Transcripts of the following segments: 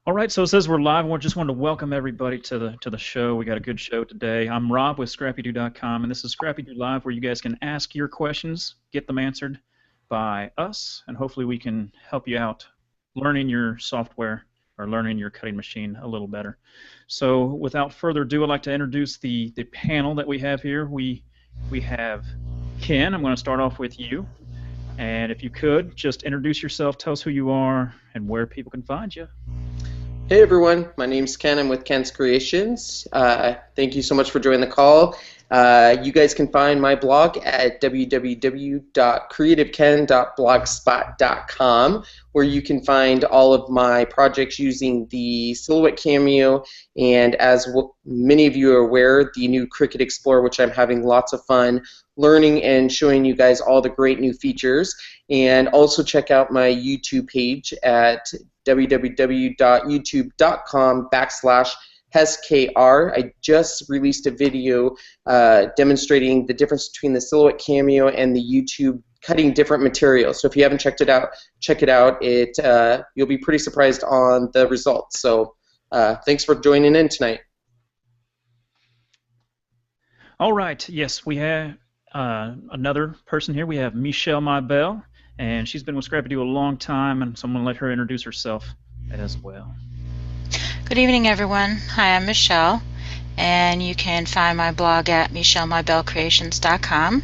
All right, so it says we're live. I just wanted to welcome everybody to the show. We got a good show today. I'm Rob with ScrappyDew.com, and this is ScrappyDew Live, where you guys can ask your questions, get them answered by us, and hopefully we can help you out learning your software or learning your cutting machine a little better. So without further ado, I'd like to introduce the panel that we have here. We have Ken. I'm going to start off with you. And if you could, just introduce yourself, tell us who you are, and where people can find you. Hey everyone, my name's Ken. I'm with Ken's Creations. Thank you so much for joining the call. You guys can find my blog at www.creativeken.blogspot.com, where you can find all of my projects using the Silhouette Cameo, and as many of you are aware, the new Cricut Explorer, which I'm having lots of fun learning and showing you guys all the great new features. And also check out my YouTube page at www.youtube.com/HeskR. I just released a video demonstrating the difference between the Silhouette Cameo and the YouTube cutting different materials. So if you haven't checked it out, check it out. You'll be pretty surprised on the results. So thanks for joining in tonight. All right. Yes, we have another person here. We have Michelle Mybell, and she's been with ScrappyDew a long time, and so I'm going to let her introduce herself as well. Good evening, everyone. Hi, I'm Michelle, and you can find my blog at michellemybellcreations.com.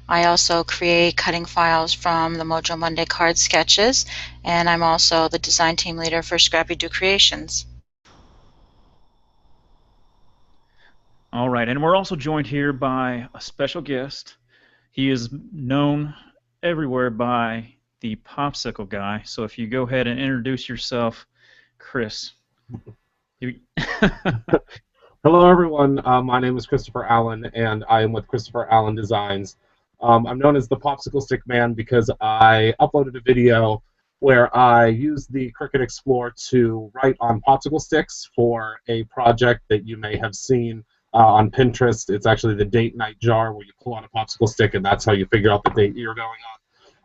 I also create cutting files from the Mojo Monday card sketches, and I'm also the design team leader for ScrappyDew Creations. All right, and we're also joined here by a special guest. He is known everywhere by the Popsicle Guy. So if you go ahead and introduce yourself, Chris. Hello, everyone. My name is Christopher Allen, and I am with Christopher Allen Designs. I'm known as the Popsicle Stick Man because I uploaded a video where I used the Cricut Explorer to write on popsicle sticks for a project that you may have seen on Pinterest. It's actually the date night jar where you pull out a popsicle stick and that's how you figure out the date you're going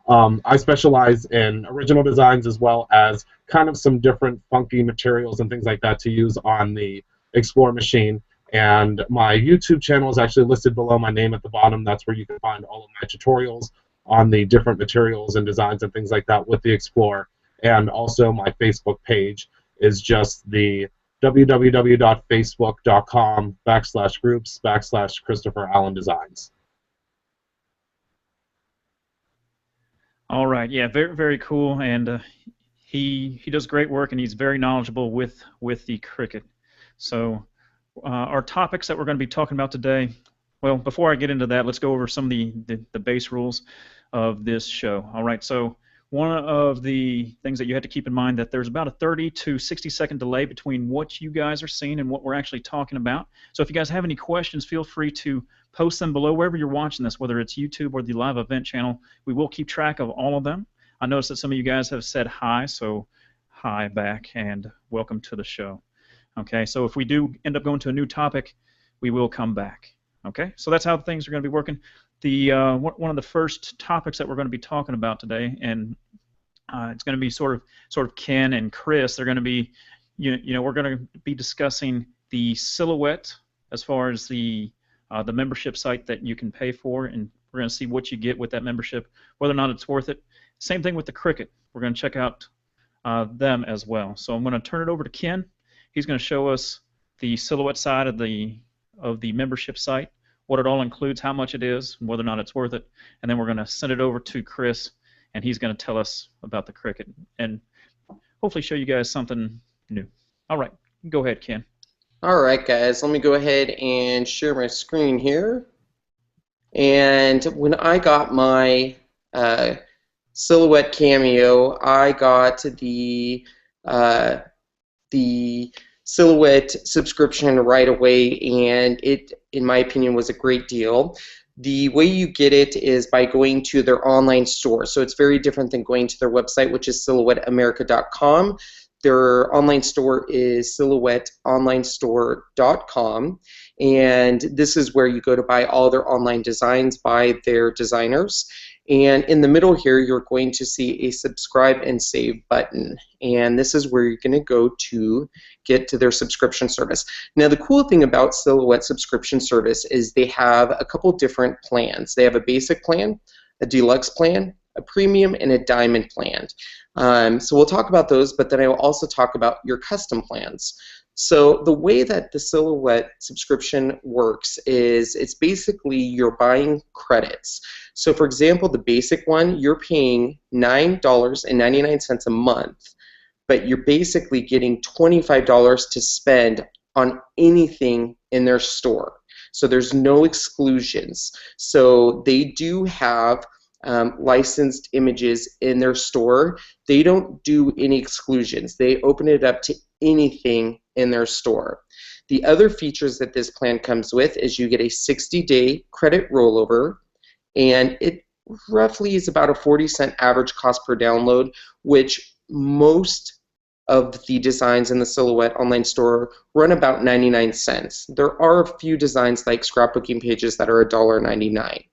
on. I specialize in original designs as well as kind of some different funky materials and things like that to use on the Explorer machine. And my YouTube channel is actually listed below my name at the bottom. That's where you can find all of my tutorials on the different materials and designs and things like that with the Explorer. And also my Facebook page is just the www.facebook.com/groups/Christopher Allen Designs. All right, yeah, very, very cool, and he does great work, and he's very knowledgeable with the Cricut. So our topics that we're going to be talking about today, well, before I get into that, let's go over some of the base rules of this show. All right, so one of the things that you have to keep in mind that there's about a 30 to 60 second delay between what you guys are seeing and what we're actually talking about. So if you guys have any questions, feel free to post them below wherever you're watching this, whether it's YouTube or the live event channel. We will keep track of all of them. I noticed that some of you guys have said hi, so hi back and welcome to the show. Okay, so if we do end up going to a new topic, we will come back. Okay, so that's how things are going to be working. One of the first topics that we're going to be talking about today, and it's going to be sort of Ken and Chris. They're going to be, we're going to be discussing the Silhouette as far as the membership site that you can pay for, and we're going to see what you get with that membership, whether or not it's worth it. Same thing with the Cricut. We're going to check out them as well. So I'm going to turn it over to Ken. He's going to show us the Silhouette side of the membership site, what it all includes, how much it is, and whether or not it's worth it. And then we're going to send it over to Chris, and he's going to tell us about the Cricut and hopefully show you guys something new. All right, go ahead, Ken. All right, guys, let me go ahead and share my screen here. And when I got my Silhouette Cameo, I got the Silhouette subscription right away, and it, in my opinion, was a great deal. The way you get it is by going to their online store. So it's very different than going to their website, which is silhouetteamerica.com. Their online store is silhouetteonlinestore.com, and this is where you go to buy all their online designs by their designers. And in the middle here, you're going to see a subscribe and save button. And this is where you're going to go to get to their subscription service. Now, the cool thing about Silhouette subscription service is they have a couple different plans. They have a basic plan, a deluxe plan, a premium, and a diamond plan. So we'll talk about those, but then I will also talk about your custom plans. So the way that the Silhouette subscription works is it's basically you're buying credits. So for example, the basic one, you're paying $9.99 a month, but you're basically getting $25 to spend on anything in their store. So there's no exclusions. So they do have licensed images in their store. They don't do any exclusions. They open it up to anything in their store. The other features that this plan comes with is you get a 60-day credit rollover, and it roughly is about a 40-cent average cost per download, which most of the designs in the Silhouette online store run about 99 cents. There are a few designs like scrapbooking pages that are $1.99.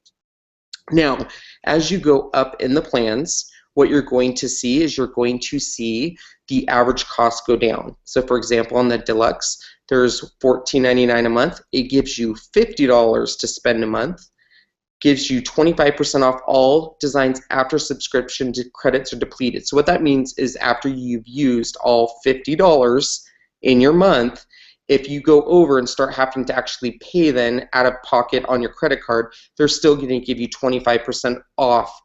Now, as you go up in the plans, what you're going to see is you're going to see the average cost go down. So for example, on the deluxe, there's $14.99 a month. It gives you $50 to spend a month, gives you 25% off all designs after subscription credits are depleted. So what that means is after you've used all $50 in your month, if you go over and start having to actually pay then out of pocket on your credit card, they're still going to give you 25% off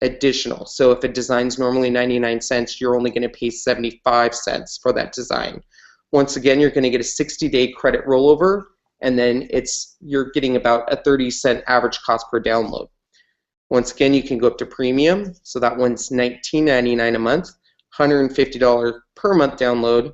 additional. So if a design's normally 99 cents, you're only going to pay 75 cents for that design. Once again, you're going to get a 60-day credit rollover, and then you're getting about a 30-cent average cost per download. Once again, you can go up to premium, so that one's $19.99 a month, $150 per month download,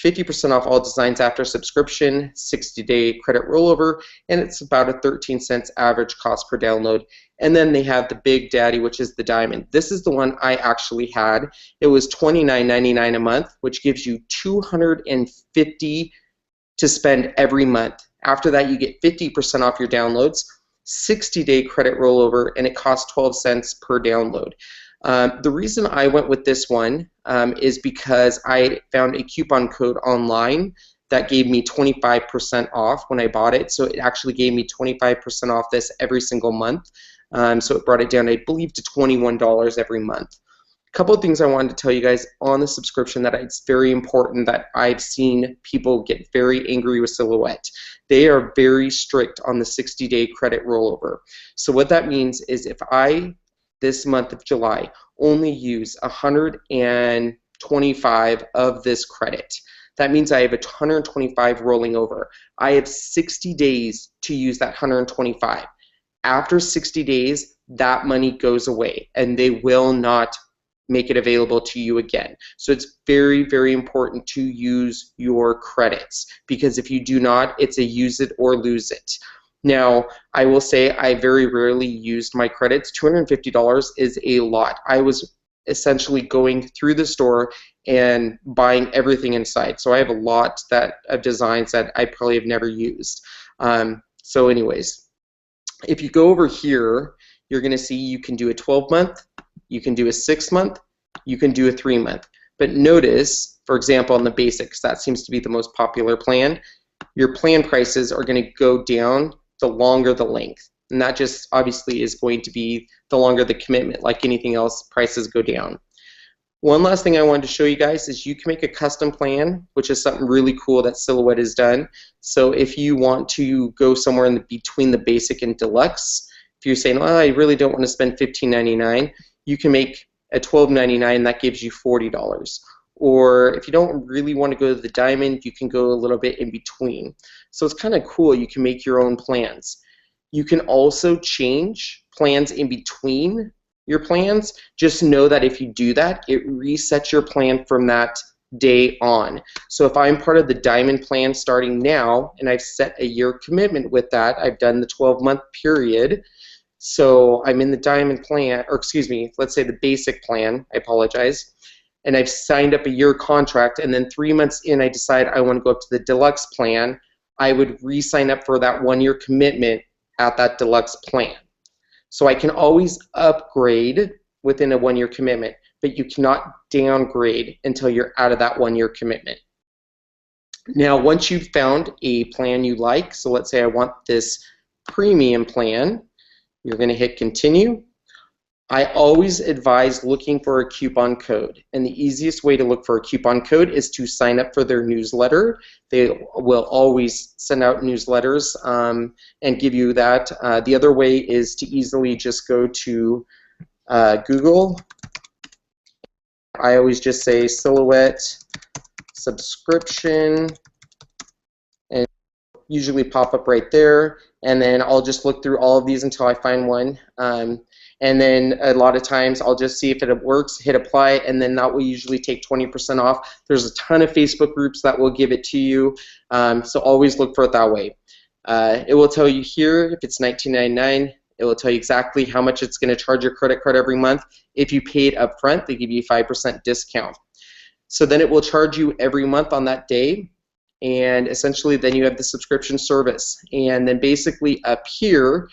50% off all designs after subscription, 60-day credit rollover, and it's about a 13 cents average cost per download. And then they have the big daddy, which is the diamond. This is the one I actually had. It was $29.99 a month, which gives you $250 to spend every month. After that, you get 50% off your downloads, 60-day credit rollover, and it costs 12 cents per download. The reason I went with this one is because I found a coupon code online that gave me 25% off when I bought it. So it actually gave me 25% off this every single month. So it brought it down, I believe, to $21 every month. A couple of things I wanted to tell you guys on the subscription that it's very important that I've seen people get very angry with Silhouette. They are very strict on the 60-day credit rollover. So what that means is if I, this month of July, only use 125 of this credit, that means I have 125 rolling over. I have 60 days to use that 125. After 60 days, that money goes away, and they will not make it available to you again. So it's very, very important to use your credits, because if you do not, it's a use it or lose it. Now, I will say I very rarely used my credits. $250 is a lot. I was essentially going through the store and buying everything inside. So I have a lot of designs that I probably have never used. So anyways, if you go over here, you're going to see you can do a 12-month, you can do a 6-month, you can do a 3-month. But notice, for example, on the basics, that seems to be the most popular plan, your plan prices are going to go down the longer the length. And that just obviously is going to be the longer the commitment. Like anything else, prices go down. One last thing I wanted to show you guys is you can make a custom plan, which is something really cool that Silhouette has done. So if you want to go somewhere in between the basic and deluxe, if you're saying, well, I really don't want to spend $15.99, you can make a $12.99, that gives you $40. Or if you don't really want to go to the diamond, you can go a little bit in between. So it's kind of cool. You can make your own plans. You can also change plans in between your plans. Just know that if you do that, it resets your plan from that day on. So if I'm part of the diamond plan starting now, and I've set a year commitment with that, I've done the 12-month period, so I'm in the diamond plan, or excuse me, let's say the basic plan, I apologize, and I've signed up a year contract, and then 3 months in I decide I want to go up to the deluxe plan, I would re-sign up for that 1-year commitment at that deluxe plan. So I can always upgrade within a 1-year commitment, but you cannot downgrade until you're out of that 1-year commitment. Now, once you've found a plan you like, so let's say I want this premium plan, you're going to hit continue. I always advise looking for a coupon code, and the easiest way to look for a coupon code is to sign up for their newsletter. They will always send out newsletters and give you that. The other way is to easily just go to Google. I always just say Silhouette subscription, and usually pop up right there, and then I'll just look through all of these until I find one. And then a lot of times I'll just see if it works, hit apply, and then that will usually take 20% off. There's a ton of Facebook groups that will give it to you, so always look for it that way. It will tell you here if it's $19.99. It will tell you exactly how much it's going to charge your credit card every month. If you pay it up front, they give you a 5% discount. So then it will charge you every month on that day, and essentially then you have the subscription service. And then basically up here,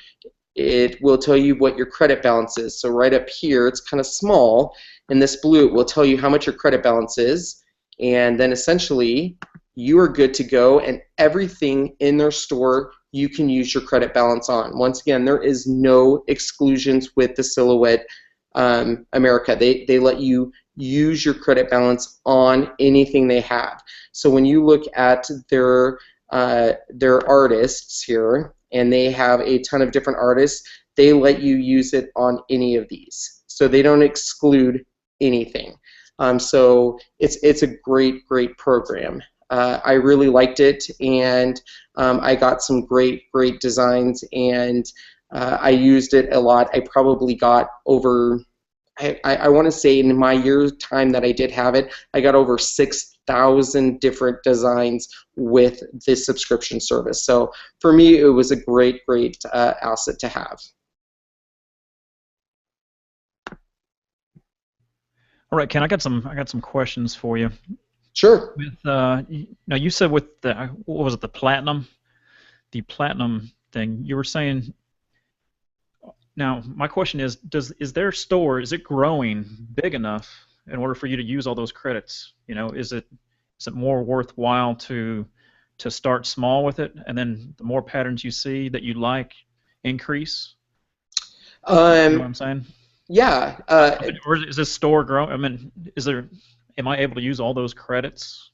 it will tell you what your credit balance is. So right up here, it's kind of small. In this blue, it will tell you how much your credit balance is. And then essentially, you are good to go, and everything in their store you can use your credit balance on. Once again, there is no exclusions with the Silhouette America. They let you use your credit balance on anything they have. So when you look at their artists here, and they have a ton of different artists, they let you use it on any of these. So they don't exclude anything. So it's a great program. I really liked it, and I got some great designs, and I used it a lot. I probably got over, I want to say in my year time that I did have it, I got over 6,000 different designs with this subscription service. So for me, it was a great asset to have. All right, Ken, I got some questions for you. Sure. With now you said with the what was it, the platinum thing, you were saying. Now my question is their store, is it growing big enough in order for you to use all those credits? You know, is it more worthwhile to start small with it, and then the more patterns you see that you like, increase? You know what I'm saying? Yeah. Or is this store growing? I mean, am I able to use all those credits?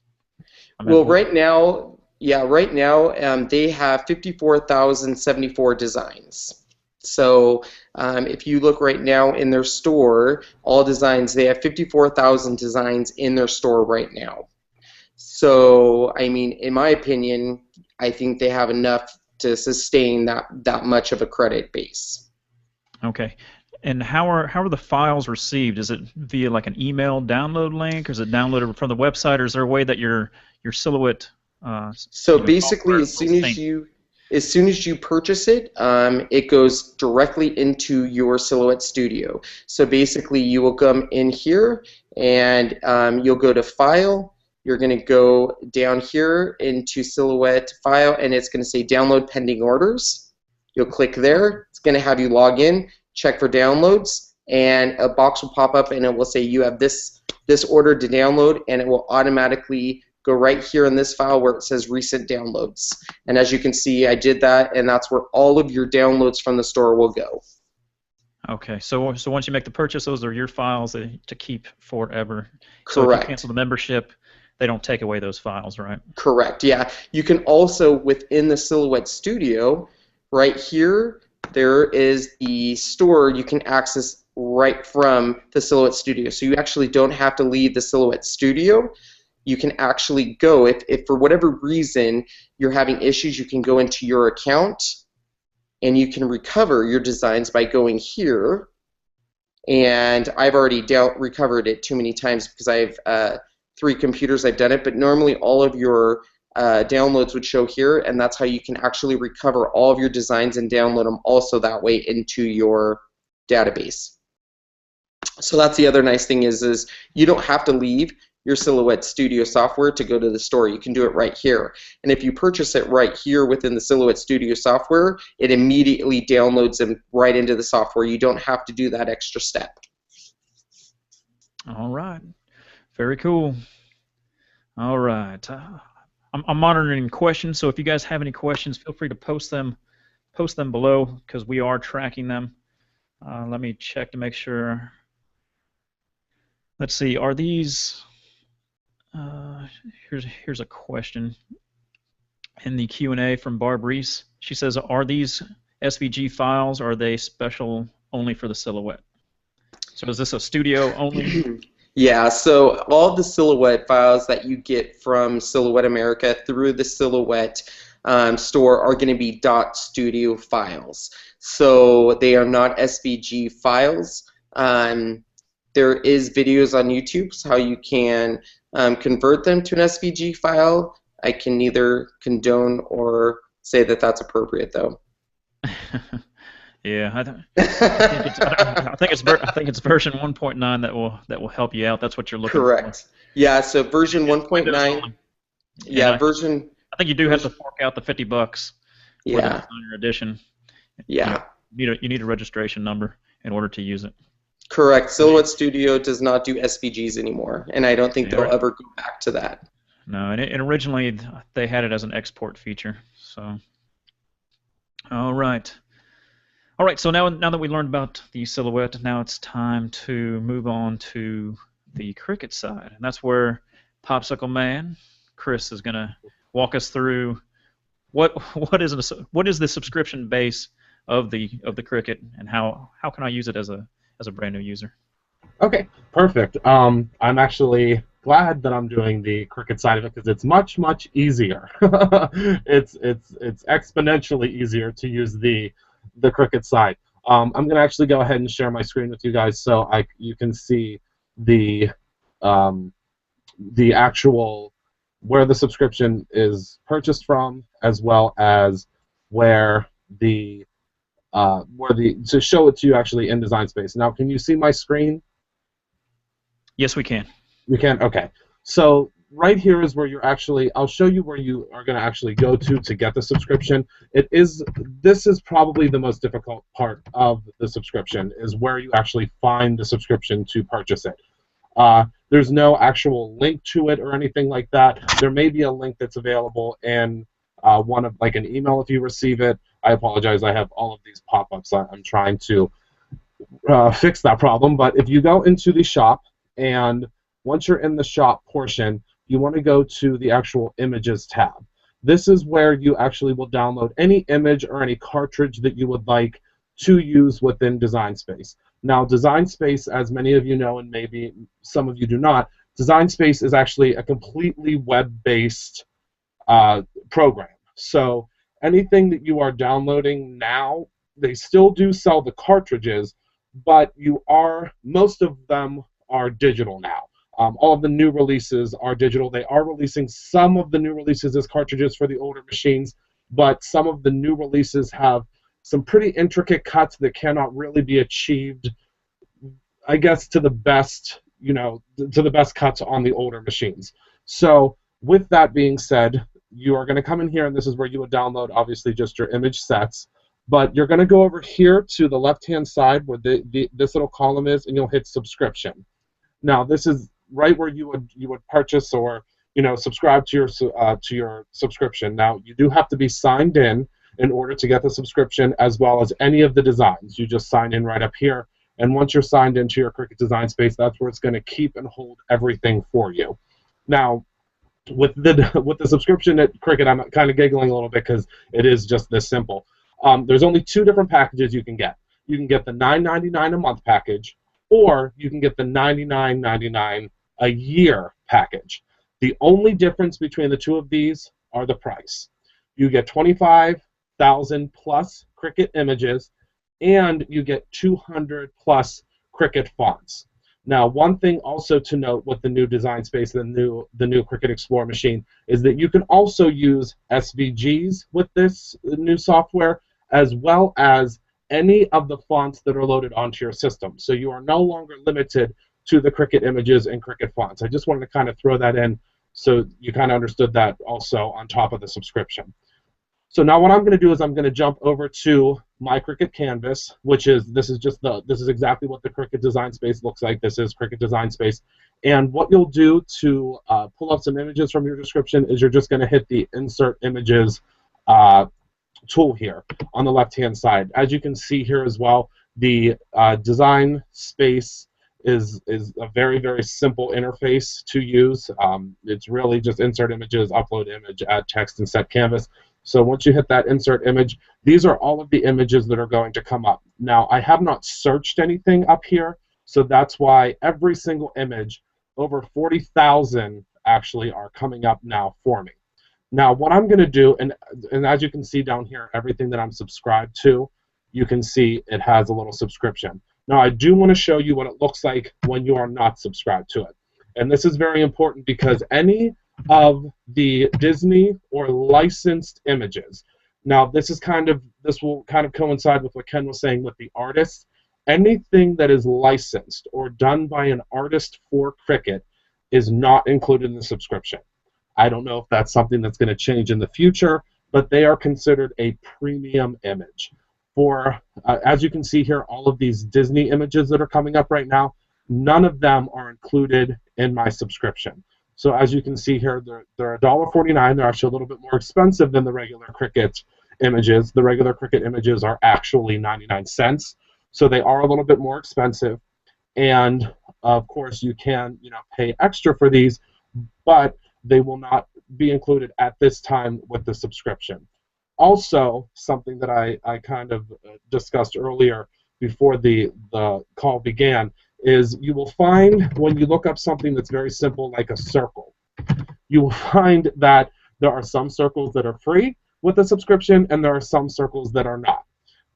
Well, right now, they have 54,074 designs. So if you look right now in their store, all designs, they have 54,000 designs in their store right now. So, I mean, in my opinion, I think they have enough to sustain that much of a credit base. Okay. And how are the files received? Is it via like an email download link, or is it downloaded from the website, or is there a way that your Silhouette? So basically, as soon as you purchase it, it goes directly into your Silhouette Studio. So basically, you will come in here, and you'll go to File. You're going to go down here into Silhouette File, and it's going to say Download Pending Orders. You'll click there. It's going to have you log in, check for downloads, and a box will pop up, and it will say you have this order to download, and it will automatically go right here in this file where it says Recent Downloads. And as you can see, I did that, and that's where all of your downloads from the store will go. Okay, so once you make the purchase, those are your files to keep forever. Correct. So if you cancel the membership, they don't take away those files, right? Correct, yeah. You can also, within the Silhouette Studio, right here, there is the store you can access right from the Silhouette Studio. So you actually don't have to leave the Silhouette Studio. You can actually go, if for whatever reason you're having issues, you can go into your account and you can recover your designs by going here. And I've already recovered it too many times because I have 3 computers I've done it, but normally all of your downloads would show here, and that's how you can actually recover all of your designs and download them also that way into your database. So that's the other nice thing is you don't have to leave. your Silhouette Studio software to go to the store. You can do it right here. And if you purchase it right here within the Silhouette Studio software, it immediately downloads them right into the software. You don't have to do that extra step. All right. Very cool. All right. I'm monitoring questions, so if you guys have any questions, feel free to post them below, because we are tracking them. Let me check to make sure. Let's see. Are these? Here's a question in the Q&A from Barb Reese. She says, "Are these SVG files? Or are they special only for the Silhouette?" So is this a studio only? Yeah, so all the Silhouette files that you get from Silhouette America through the Silhouette store are going to be .studio files. So they are not SVG files. There is videos on YouTube so how you can convert them to an SVG file. I can neither condone or say that that's appropriate, though. Yeah, I think it's version 1.9 that will help you out. That's what you're looking for. Correct. Yeah, so version 1.9. Yeah, version. I think you do have to fork out the $50 for the designer edition. Yeah. You need a registration number in order to use it. Correct. Silhouette Studio does not do SVGs anymore, and I don't think they'll ever go back to that. No, and originally they had it as an export feature. So, all right. All right, so now that we learned about the Silhouette, now it's time to move on to the Cricut side, and that's where Popsicle Man, Chris, is going to walk us through what is the subscription base of the Cricut, and how can I use it as a brand new user. Okay, perfect. I'm actually glad that I'm doing the Cricut side of it, because it's much easier. it's exponentially easier to use the Cricut side. I'm going to actually go ahead and share my screen with you guys so you can see the actual where the subscription is purchased from, as well as where to show it to you actually in Design Space. Now, can you see my screen? Yes, we can. You can? Okay. So right here is where you're actually, I'll show you where you are going to actually go to get the subscription. This is probably the most difficult part of the subscription, is where you actually find the subscription to purchase it. There's no actual link to it or anything like that. There may be a link that's available in like an email if you receive it. I apologize, I have all of these pop-ups. I'm trying to fix that problem. But if you go into the shop, and once you're in the shop portion, you want to go to the actual Images tab. This is where you actually will download any image or any cartridge that you would like to use within Design Space. Now, Design Space, as many of you know, and maybe some of you do not, Design Space is actually a completely web-based program. So anything that you are downloading now, they still do sell the cartridges, but most of them are digital now. All of the new releases are digital. They are releasing some of the new releases as cartridges for the older machines, but some of the new releases have some pretty intricate cuts that cannot really be achieved, I guess, to the best cuts on the older machines. So with that being said, you are going to come in here, and this is where you would download, obviously, just your image sets. But you're going to go over here to the left-hand side where this little column is, and you'll hit Subscription. Now, this is right where you would purchase or subscribe to your subscription. Now, you do have to be signed in order to get the subscription, as well as any of the designs. You just sign in right up here, and once you're signed into your Cricut Design Space, that's where it's going to keep and hold everything for you. Now, with the subscription at Cricut, I'm kind of giggling a little bit because it is just this simple. There's only two different packages you can get. You can get the $9.99 a month package, or you can get the $99.99 a year package. The only difference between the two of these are the price. You get 25,000 plus Cricut images, and you get 200 plus Cricut fonts. Now, one thing also to note with the new Design Space, the new Cricut Explore machine, is that you can also use SVGs with this new software, as well as any of the fonts that are loaded onto your system. So you are no longer limited to the Cricut images and Cricut fonts. I just wanted to kind of throw that in so you kind of understood that also on top of the subscription. So now what I'm going to do is I'm going to jump over to my Cricut canvas, which is, this is exactly what the Cricut Design Space looks like. This is Cricut Design Space. And what you'll do to pull up some images from your description is you're just going to hit the Insert Images tool here on the left-hand side. As you can see here as well, the Design Space is a very, very simple interface to use. It's really just insert images, upload image, add text, and set canvas. So once you hit that insert image, these are all of the images that are going to come up. Now, I have not searched anything up here, so that's why every single image, over 40,000 actually, are coming up now for me. Now, what I'm going to do, and as you can see down here, everything that I'm subscribed to, you can see it has a little subscription. Now, I do want to show you what it looks like when you are not subscribed to it. And this is very important because any of the Disney or licensed images, now this will kind of coincide with what Ken was saying with the artists. Anything that is licensed or done by an artist for Cricut is not included in the subscription. I don't know if that's something that's going to change in the future, but they are considered a premium image. For, as you can see here, all of these Disney images that are coming up right now, none of them are included in my subscription. So as you can see here, they're $1.49. They're actually a little bit more expensive than the regular Cricut images. The regular Cricut images are actually 99 cents. So they are a little bit more expensive. And of course, you can pay extra for these, but they will not be included at this time with the subscription. Also, something that I kind of discussed earlier before the call began is you will find when you look up something that's very simple like a circle, you will find that there are some circles that are free with a subscription and there are some circles that are not.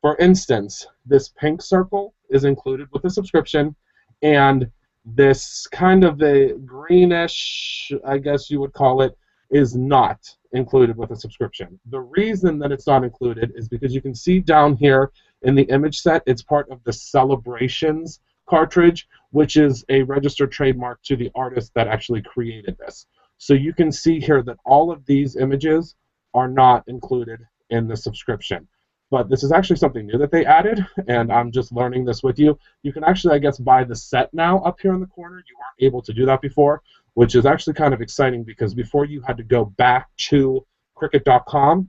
For instance, this pink circle is included with a subscription, and this kind of a greenish, I guess you would call it, is not included with a subscription. The reason that it's not included is because you can see down here in the image set, it's part of the Celebrations cartridge, which is a registered trademark to the artist that actually created this. So you can see here that all of these images are not included in the subscription. But this is actually something new that they added, and I'm just learning this with you. You can actually, I guess, buy the set now up here in the corner. You weren't able to do that before, which is actually kind of exciting because before you had to go back to Cricut.com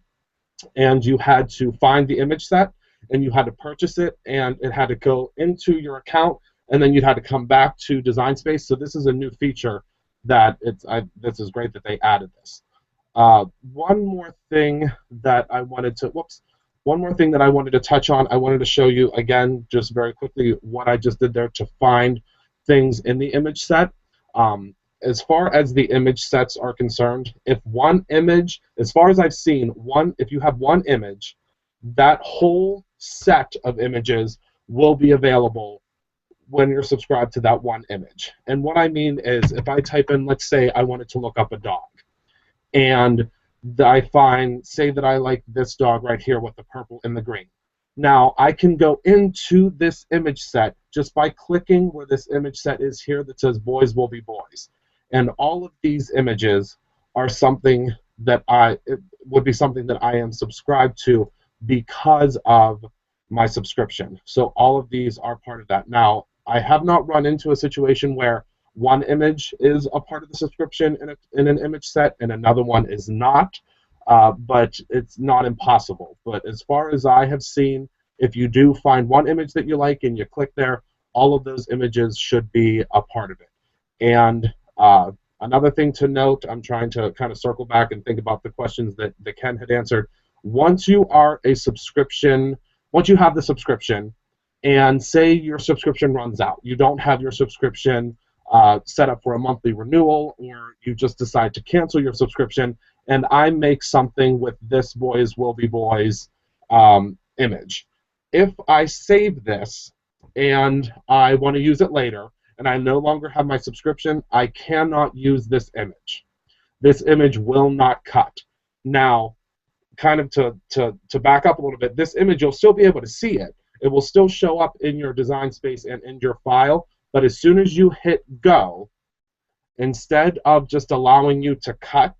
and you had to find the image set and you had to purchase it and it had to go into your account and then you had to come back to Design Space. So this is a new feature that this is great that they added this. One more thing that I wanted to touch on, I wanted to show you again, just very quickly, what I just did there to find things in the image set. As far as the image sets are concerned, if one image, as far as I've seen, if you have one image, that whole set of images will be available when you're subscribed to that one image. And what I mean is, if I type in, let's say I wanted to look up a dog, and I say that I like this dog right here with the purple and the green. Now, I can go into this image set just by clicking where this image set is here that says Boys Will Be Boys. And all of these images are something that would be something that I am subscribed to because of my subscription. So all of these are part of that. Now, I have not run into a situation where one image is a part of the subscription in an image set and another one is not, but it's not impossible. But as far as I have seen, if you do find one image that you like and you click there, all of those images should be a part of it. And another thing to note, I'm trying to kind of circle back and think about the questions that Ken had answered. Once you have the subscription, and say your subscription runs out, you don't have your subscription set up for a monthly renewal, or you just decide to cancel your subscription, and I make something with this Boys Will Be Boys image. If I save this and I want to use it later, and I no longer have my subscription, I cannot use this image. This image will not cut. Now, kind of to back up a little bit, this image, you'll still be able to see it. It will still show up in your Design Space and in your file, But as soon as you hit go, instead of just allowing you to cut,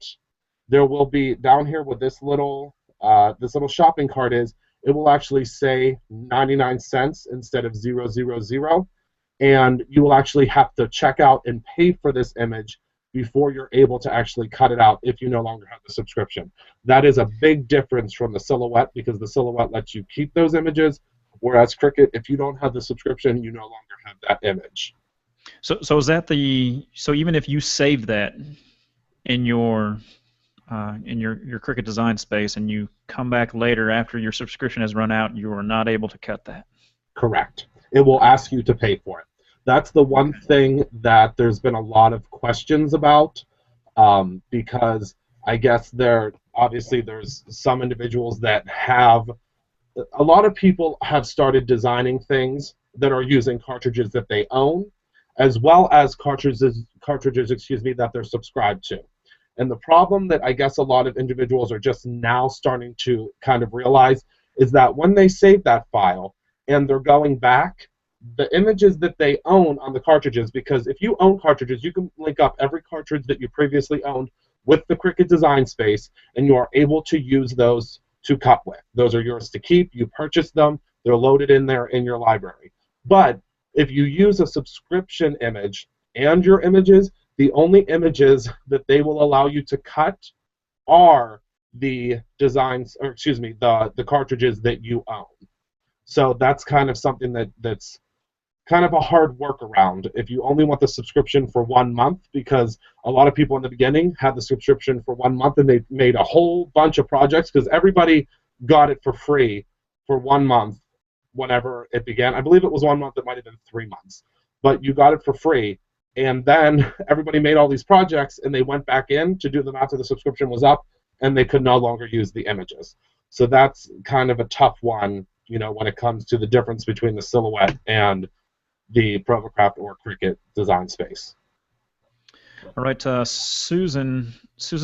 there will be down here where this little shopping cart is, it will actually say 99 cents instead of 000, and you will actually have to check out and pay for this image before you're able to actually cut it out if you no longer have the subscription. That is a big difference from the Silhouette, because the Silhouette lets you keep those images, whereas Cricut, if you don't have the subscription, you no longer have that image. So is that so even if you save that in your Cricut design space and you come back later after your subscription has run out, you are not able to cut that? Correct. It will ask you to pay for it. That's the one thing that there's been a lot of questions about, because I guess there's some individuals that have, a lot of people have started designing things that are using cartridges that they own, as well as cartridges that they're subscribed to. And the problem that I guess a lot of individuals are just now starting to kind of realize is that when they save that file and they're going back, the images that they own on the cartridges, because if you own cartridges, you can link up every cartridge that you previously owned with the Cricut design space, and you are able to use those to cut with. Those are yours to keep. You purchase them. They're loaded in there in your library. But if you use a subscription image and your images, the only images that they will allow you to cut are the designs, or excuse me, the cartridges that you own. So that's kind of something that's kind of a hard workaround if you only want the subscription for 1 month, because a lot of people in the beginning had the subscription for 1 month and they made a whole bunch of projects because everybody got it for free for 1 month whenever it began. I believe it was 1 month, it might have been 3 months, but you got it for free, and then everybody made all these projects and they went back in to do them after the subscription was up and they could no longer use the images. So that's kind of a tough one, you know, when it comes to the difference between the Silhouette and the ProvoCraft or Cricut design space. All right, Susan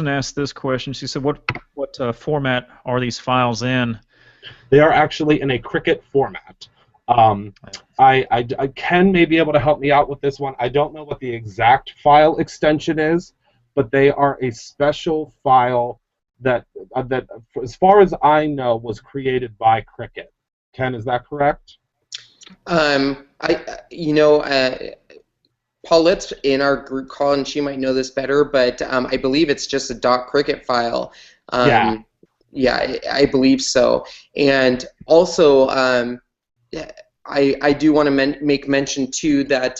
asked this question. She said, what format are these files in? They are actually in a Cricut format. I Ken may be able to help me out with this one. I don't know what the exact file extension is, but they are a special file that as far as I know, was created by Cricut. Ken, is that correct? Paulette's in our group call, and she might know this better, but I believe it's just a .cricut file. Yeah. Yeah, I believe so. And also, I do want to make mention too that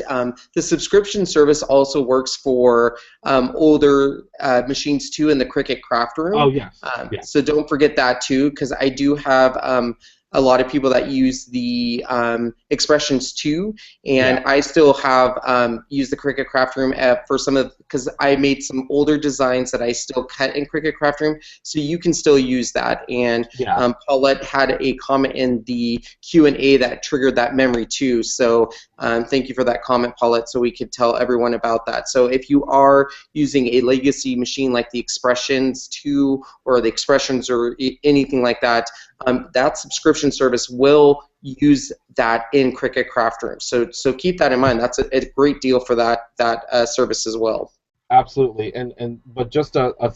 the subscription service also works for older machines too in the Cricut Craft Room. Oh yes. Yes. So don't forget that too, because I do have a lot of people that use the expressions too, and I still have used the Cricut Craft Room for some of, because I made some older designs that I still cut in Cricut Craft Room, so you can still use that. And Paulette had a comment in the Q&A that triggered that memory too, so thank you for that comment, Paulette, so we could tell everyone about that. So if you are using a legacy machine like the Expressions 2 or the Expressions or anything like that, that subscription service will use that in Cricut Craft Room. So keep that in mind. That's a great deal for that service as well. Absolutely, but just a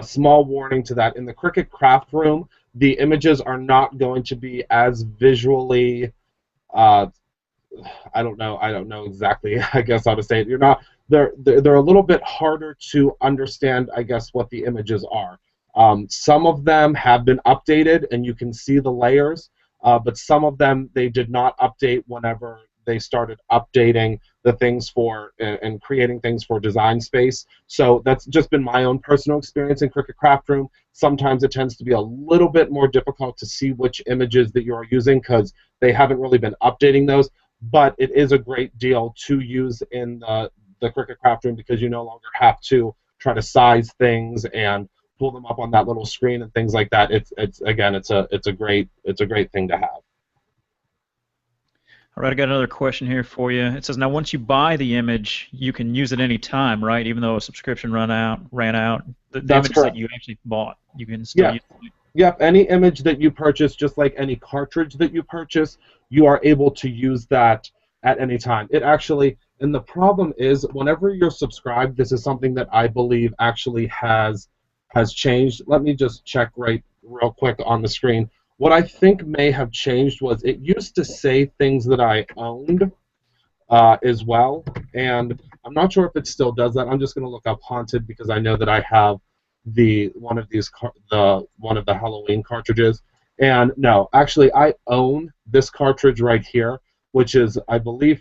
small warning to that. In the Cricut Craft Room, the images are not going to be as visually. I don't know exactly, I guess how to say it. They're a little bit harder to understand, I guess, what the images are. Some of them have been updated and you can see the layers, but some of them they did not update whenever they started updating the things for and creating things for design space. So that's just been my own personal experience in Cricut Craft Room. Sometimes it tends to be a little bit more difficult to see which images that you're using because they haven't really been updating those, but it is a great deal to use in the Cricut Craft Room because you no longer have to try to size things and pull them up on that little screen and things like that. It's a great thing to have. All right, I got another question here for you. It says, now once you buy the image, you can use it any time, right? Even though a subscription ran out. The images that you actually bought, you can still use it. Yep, any image that you purchase, just like any cartridge that you purchase, you are able to use that at any time. It actually, and the problem is, whenever you're subscribed, this is something that I believe actually has changed. Let me just check real quick on the screen. What I think may have changed was it used to say things that I owned as well, and I'm not sure if it still does that. I'm just going to look up Haunted because I know that I have one of the Halloween cartridges. And no, actually, I own this cartridge right here, which is, I believe,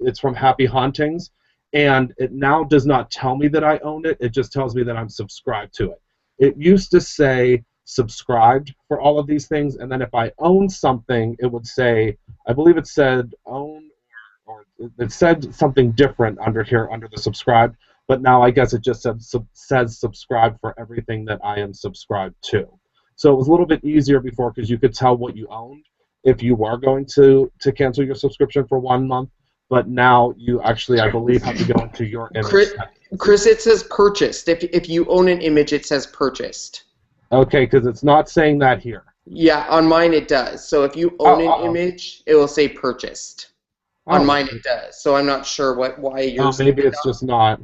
it's from Happy Hauntings, and it now does not tell me that I own it. It just tells me that I'm subscribed to it. It used to say subscribed for all of these things, and then if I own something, it would say, I believe it said own, or it said something different under here, under the subscribed, but now I guess it just says subscribed for everything that I am subscribed to. So it was a little bit easier before because you could tell what you owned if you were going to cancel your subscription for 1 month, but now you actually, I believe, have to go into your image. Chris, it says purchased. If you own an image, it says purchased. Okay, because it's not saying that here. Yeah, on mine it does. So if you own an image, it will say purchased. On mine it does. So I'm not sure why yours. Maybe it's just not.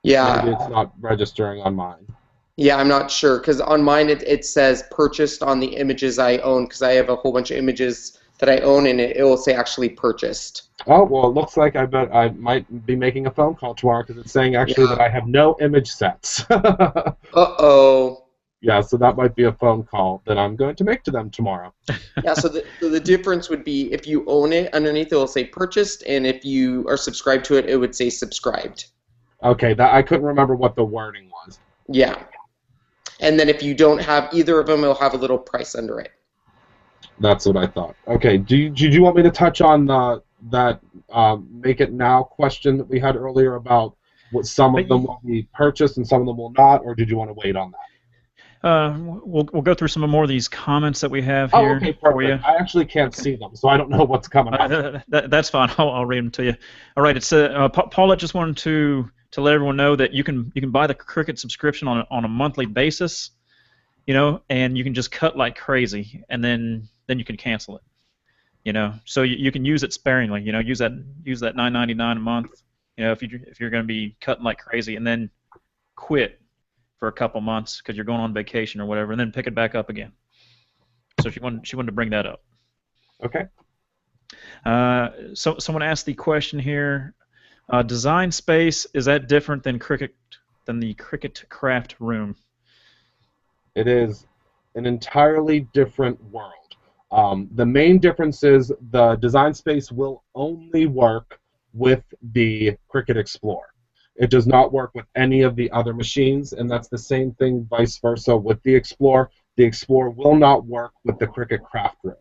Yeah. Maybe it's not registering on mine. Yeah, I'm not sure because on mine it says purchased on the images I own because I have a whole bunch of images that I own and it will say actually purchased. Oh, well, it looks like I bet I might be making a phone call tomorrow because it's saying actually that I have no image sets. Uh-oh. Yeah, so that might be a phone call that I'm going to make to them tomorrow. Yeah, so the difference would be if you own it, underneath it will say purchased, and if you are subscribed to it, it would say subscribed. Okay, I couldn't remember what the wording was. Yeah. And then if you don't have either of them, it'll have a little price under it. That's what I thought. Okay, did you want me to touch on that Make It Now question that we had earlier about what some of them will be purchased and some of them will not, or did you want to wait on that? We'll go through some more of these comments that we have here. Oh, okay, perfect. I actually can't see them, so I don't know what's coming up. That's fine. I'll read them to you. All right. It's Paulette just wanted to let everyone know that you can buy the Cricut subscription on a monthly basis, and you can just cut like crazy, and then you can cancel it. So you can use it sparingly. Use that $9.99 a month. If you're going to be cutting like crazy, and then quit for a couple months because you're going on vacation or whatever, and then pick it back up again. So she wanted to bring that up. Okay. So someone asked the question here: design space, is that different than the Cricut Craft Room? It is an entirely different world. The main difference is the design space will only work with the Cricut Explorer. It does not work with any of the other machines, and that's the same thing vice versa with the Explorer. The Explorer will not work with the Cricut Craft Room.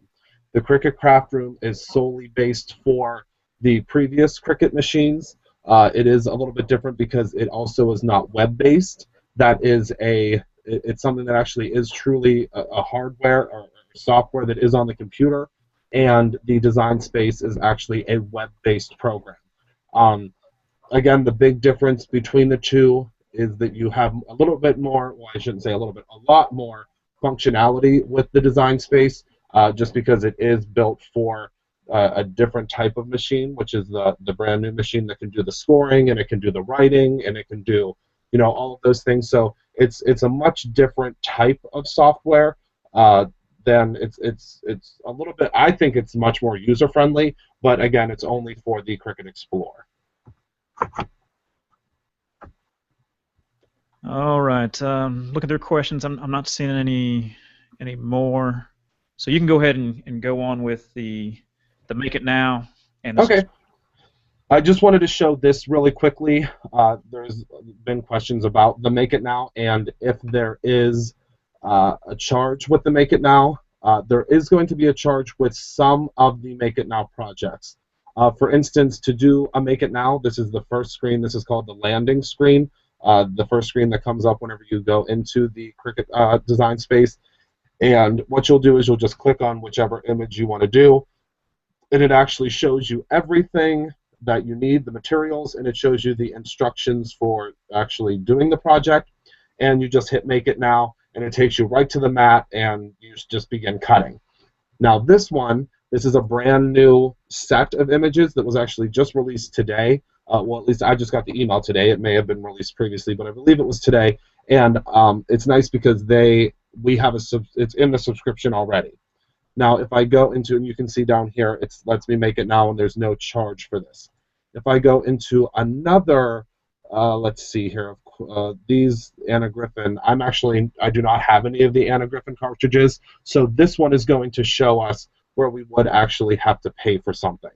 The Cricut Craft Room is solely based for the previous Cricut machines. It is a little bit different because it also is not web-based. It's something that actually is truly a hardware or software that is on the computer, and the design space is actually a web-based program. Again, the big difference between the two is that you have a little bit more, well, I shouldn't say a little bit, a lot more functionality with the design space, just because it is built for a different type of machine, which is the brand new machine that can do the scoring, and it can do the writing, and it can do all of those things. So it's a much different type of software. Then it's a little bit, I think it's much more user friendly, but again, it's only for the Cricut Explorer. All right. Looking through questions, I'm not seeing any more. So you can go ahead and go on with the Make It Now. Okay. I just wanted to show this really quickly. There's been questions about the Make It Now, and if there is a charge with the Make It Now. There is going to be a charge with some of the Make It Now projects. For instance, to do a Make It Now, this is the first screen. This is called the landing screen, the first screen that comes up whenever you go into the Cricut design space. And what you'll do is you'll just click on whichever image you want to do, and it actually shows you everything that you need, the materials, and it shows you the instructions for actually doing the project. And you just hit Make It Now, and it takes you right to the mat, and you just begin cutting. Now this one, This is a brand new set of images that was actually just released today. Well, at least I just got the email today. It may have been released previously, but I believe it was today. And it's nice because it's in the subscription already. Now, if I go into, and you can see down here, it lets me make it now, and there's no charge for this. If I go into another, let's see here, these Anna Griffin, I do not have any of the Anna Griffin cartridges, so this one is going to show us where we would actually have to pay for something.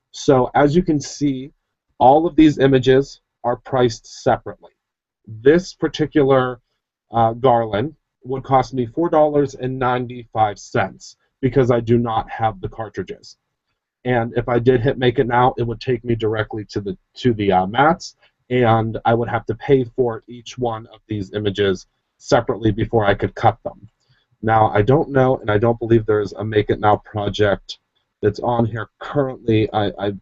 So as you can see, all of these images are priced separately. This particular garland would cost me $4.95 because I do not have the cartridges. And if I did hit Make It Now, it would take me directly to the mats, and I would have to pay for each one of these images separately before I could cut them. Now, I don't know, and I don't believe there's a Make It Now project that's on here currently.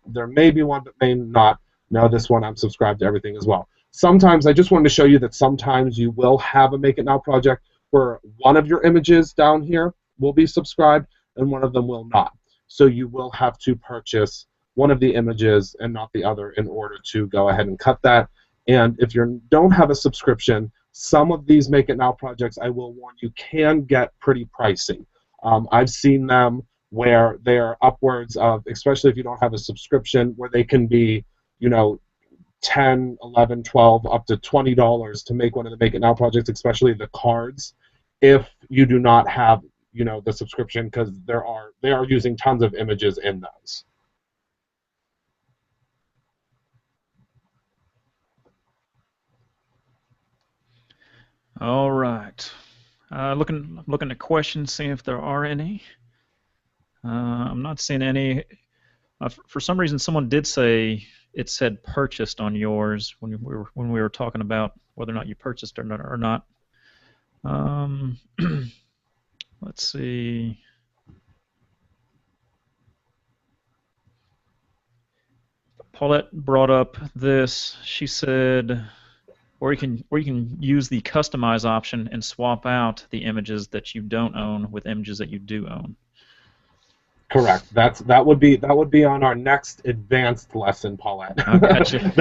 There may be one, but may not. No, this one I'm subscribed to everything as well. Sometimes, I just wanted to show you that sometimes you will have a Make It Now project where one of your images down here will be subscribed and one of them will not. So you will have to purchase one of the images and not the other in order to go ahead and cut that. And if you don't have a subscription, some of these Make It Now projects, I will warn you, can get pretty pricey. I've seen them where they're upwards of, especially if you don't have a subscription, where they can be, you know, $10, $11, $12, up to $20 to make one of the Make It Now projects, especially the cards, if you do not have, you know, the subscription, because they are using tons of images in those. All right. Looking at questions, seeing if there are any. I'm not seeing any. For some reason, someone did say it said purchased on yours when we were talking about whether or not you purchased or not. Let's see. Paulette brought up this. She said, or you can use the customize option and swap out the images that you don't own with images that you do own. Correct. That would be on our next advanced lesson, Paulette. Oh, gotcha.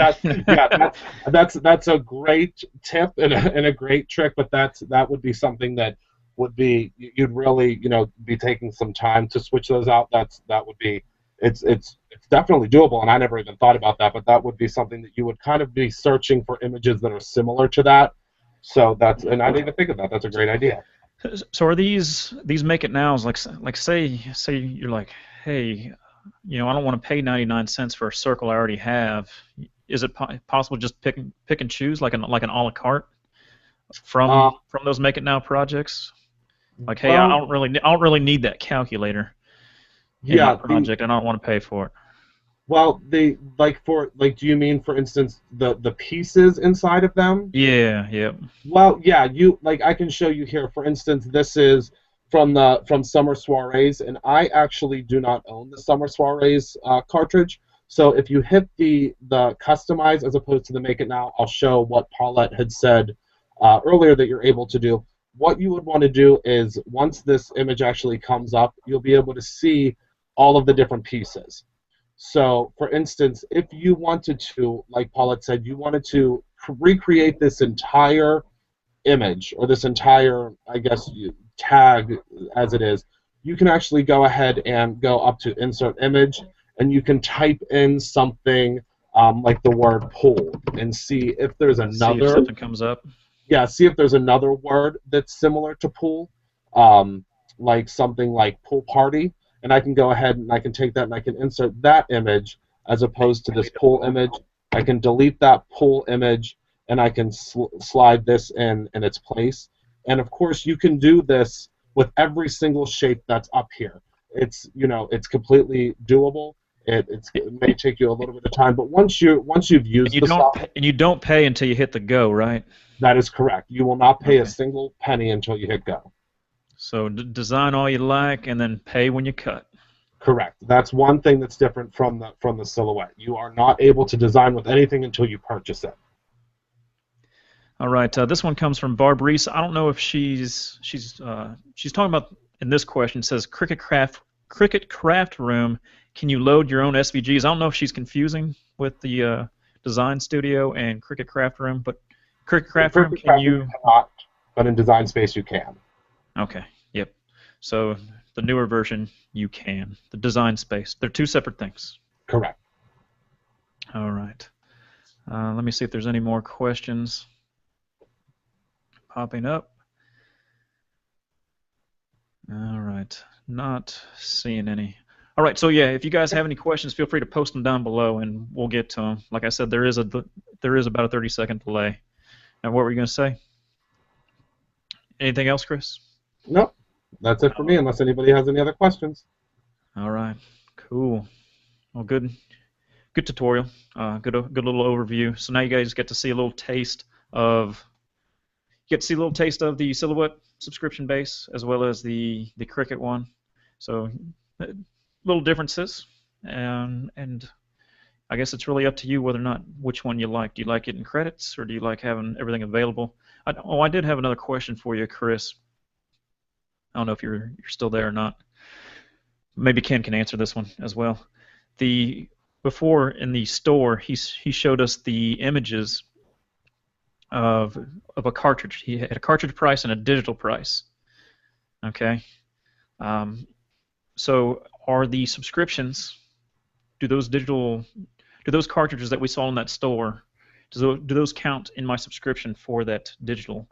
That's a great tip and a great trick, but that would be something that would be, you'd really, you know, be taking some time to switch those out. That would be, it's definitely doable, and I never even thought about that, but that would be something that you would kind of be searching for images that are similar to that. So and I didn't even think of that. That's a great idea. So are these Make It Nows, like say you're like, hey, you know, I don't want to pay 99 cents for a circle I already have. Is it possible to just pick and choose like an a la carte from those Make It Now projects? Like, hey, I don't really need that calculator in my project, and I don't want to pay for it. Well, do you mean, for instance, the pieces inside of them? Yeah, yeah. Well, yeah, I can show you here. For instance, this is from Summer Soirees, and I actually do not own the Summer Soirees cartridge. So if you hit the customize as opposed to the Make It Now, I'll show what Paulette had said earlier that you're able to do. What you would want to do is, once this image actually comes up, you'll be able to see all of the different pieces. So, for instance, if you wanted to, like Paulette said, you wanted to recreate this entire image, or this entire, I guess, tag as it is, you can actually go ahead and go up to Insert Image, and you can type in something like the word pool, and see if there's another. See if something comes up. Yeah, see if there's another word that's similar to pool, like something like pool party. And I can go ahead and I can take that and I can insert that image as opposed to this pool image. I can delete that pool image and I can slide this in its place. And of course, you can do this with every single shape that's up here. It's, you know, it's completely doable. It may take you a little bit of time, but once you've used the software, and you don't pay until you hit the go, right? That is correct. You will not pay a single penny until you hit go. So design all you like, and then pay when you cut. Correct. That's one thing that's different from the Silhouette. You are not able to design with anything until you purchase it. All right. This one comes from Barb Reese. I don't know if she's talking about, in this question, it says Cricut Craft Cricut Craft Room, can you load your own SVGs? I don't know if she's confusing with the Design Studio and Cricut Craft Room, but Cricut Craft Room, can you? Cannot, but in Design Space you can. Okay, yep. So the newer version, you can. The Design Space. They're two separate things. Correct. All right. Let me see if there's any more questions popping up. All right. Not seeing any. All right, so yeah, if you guys have any questions, feel free to post them down below, and we'll get to them. Like I said, there is about a 30-second delay. Now, what were you going to say? Anything else, Chris? Nope. That's it for me, unless anybody has any other questions. All right. Cool. Well, good tutorial. Good little overview. So now you guys get to see a little taste of the Silhouette subscription base as well as the Cricut one. So little differences, and I guess it's really up to you whether or not which one you like. Do you like it in credits, or do you like having everything available? I did have another question for you, Chris. I don't know if you're still there or not. Maybe Ken can answer this one as well. Before in the store, he showed us the images of a cartridge. He had a cartridge price and a digital price. Okay. So are the subscriptions, do those cartridges that we saw in that store, do those count in my subscription for that digital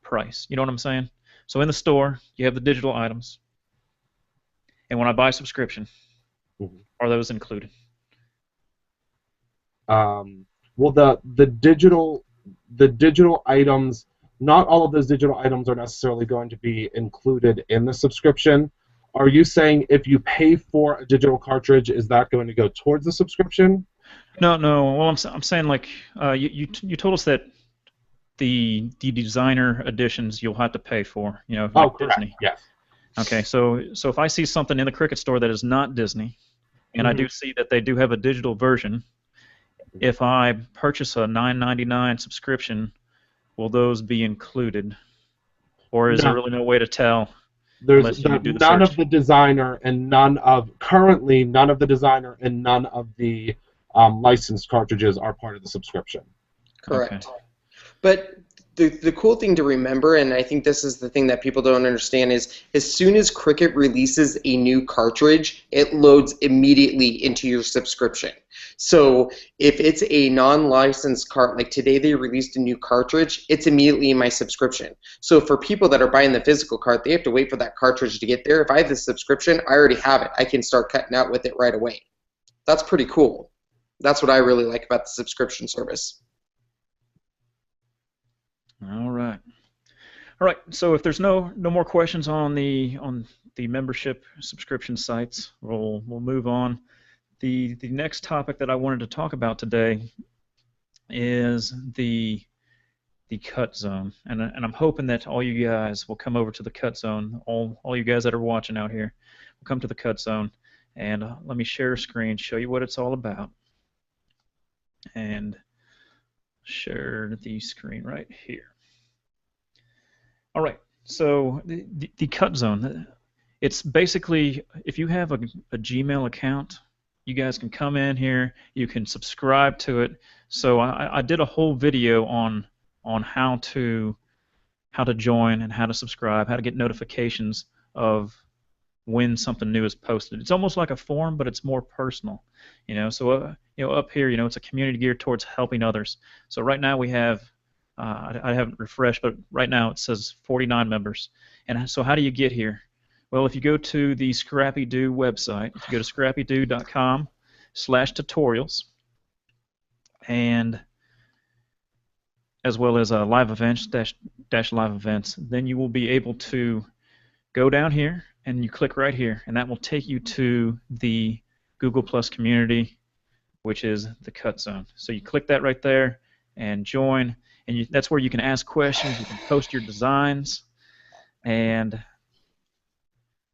price? You know what I'm saying? So in the store, you have the digital items, and when I buy a subscription, are those included? Well, the digital items, not all of those digital items are necessarily going to be included in the subscription. Are you saying if you pay for a digital cartridge, is that going to go towards the subscription? No. Well, I'm saying, like, you told us that the designer editions you'll have to pay for, like correct. Disney. Yes. Okay, so if I see something in the Cricut store that is not Disney, and I do see that they do have a digital version, if I purchase a $9.99 subscription, will those be included, or is there really no way to tell? There's none of the designer and none of the licensed cartridges are part of the subscription. Correct. Okay. But the cool thing to remember, and I think this is the thing that people don't understand, is as soon as Cricut releases a new cartridge, it loads immediately into your subscription. So if it's a non-licensed cart, like today they released a new cartridge, it's immediately in my subscription. So for people that are buying the physical cart, they have to wait for that cartridge to get there. If I have the subscription, I already have it. I can start cutting out with it right away. That's pretty cool. That's what I really like about the subscription service. All right. So if there's no more questions on the membership subscription sites, we'll move on. The next topic that I wanted to talk about today is the cut zone, and I'm hoping that all you guys will come over to the cut zone. All you guys that are watching out here will come to the cut zone, and let me share a screen, show you what it's all about, and share the screen right here. All right, so the cut zone, it's basically, if you have a Gmail account, you guys can come in here, you can subscribe to it. So I did a whole video on how to join and how to subscribe, how to get notifications of when something new is posted. It's almost like a forum, but it's more personal, So up here, it's a community geared towards helping others. So right now we have, I haven't refreshed, but right now it says 49 members. And so how do you get here? Well, if you go to the ScrappyDew website, if you go to scrappydew.com/tutorials, and as well as live events dash live events, then you will be able to go down here and you click right here, and that will take you to the Google Plus community, which is the cut zone. So you click that right there and join, and that's where you can ask questions, you can post your designs, and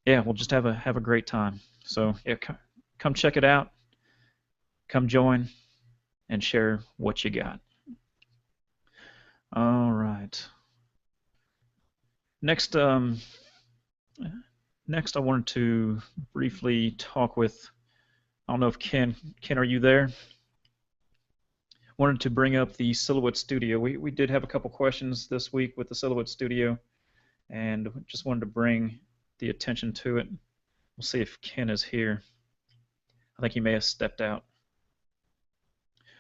yeah, we'll just have a great time. So yeah, come check it out, come join, and share what you got. All right. Next next I wanted to briefly talk with, I don't know if Ken, are you there? Wanted to bring up the Silhouette Studio. We did have a couple questions this week with the Silhouette Studio, and just wanted to bring the attention to it. We'll see if Ken is here. I think he may have stepped out.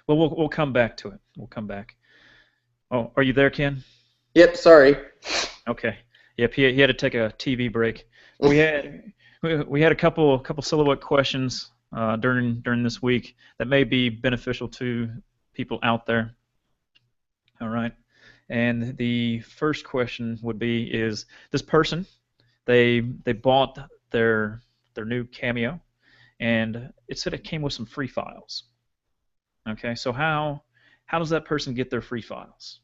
Well, we'll come back to it. We'll come back. Oh, are you there, Ken? Yep, sorry. Okay. Yep, he had to take a TV break. We had a couple Silhouette questions during this week that may be beneficial to people out there. All right. And the first question would be, is this person, they bought their new Cameo, and it said it came with some free files. Okay, so how does that person get their free files?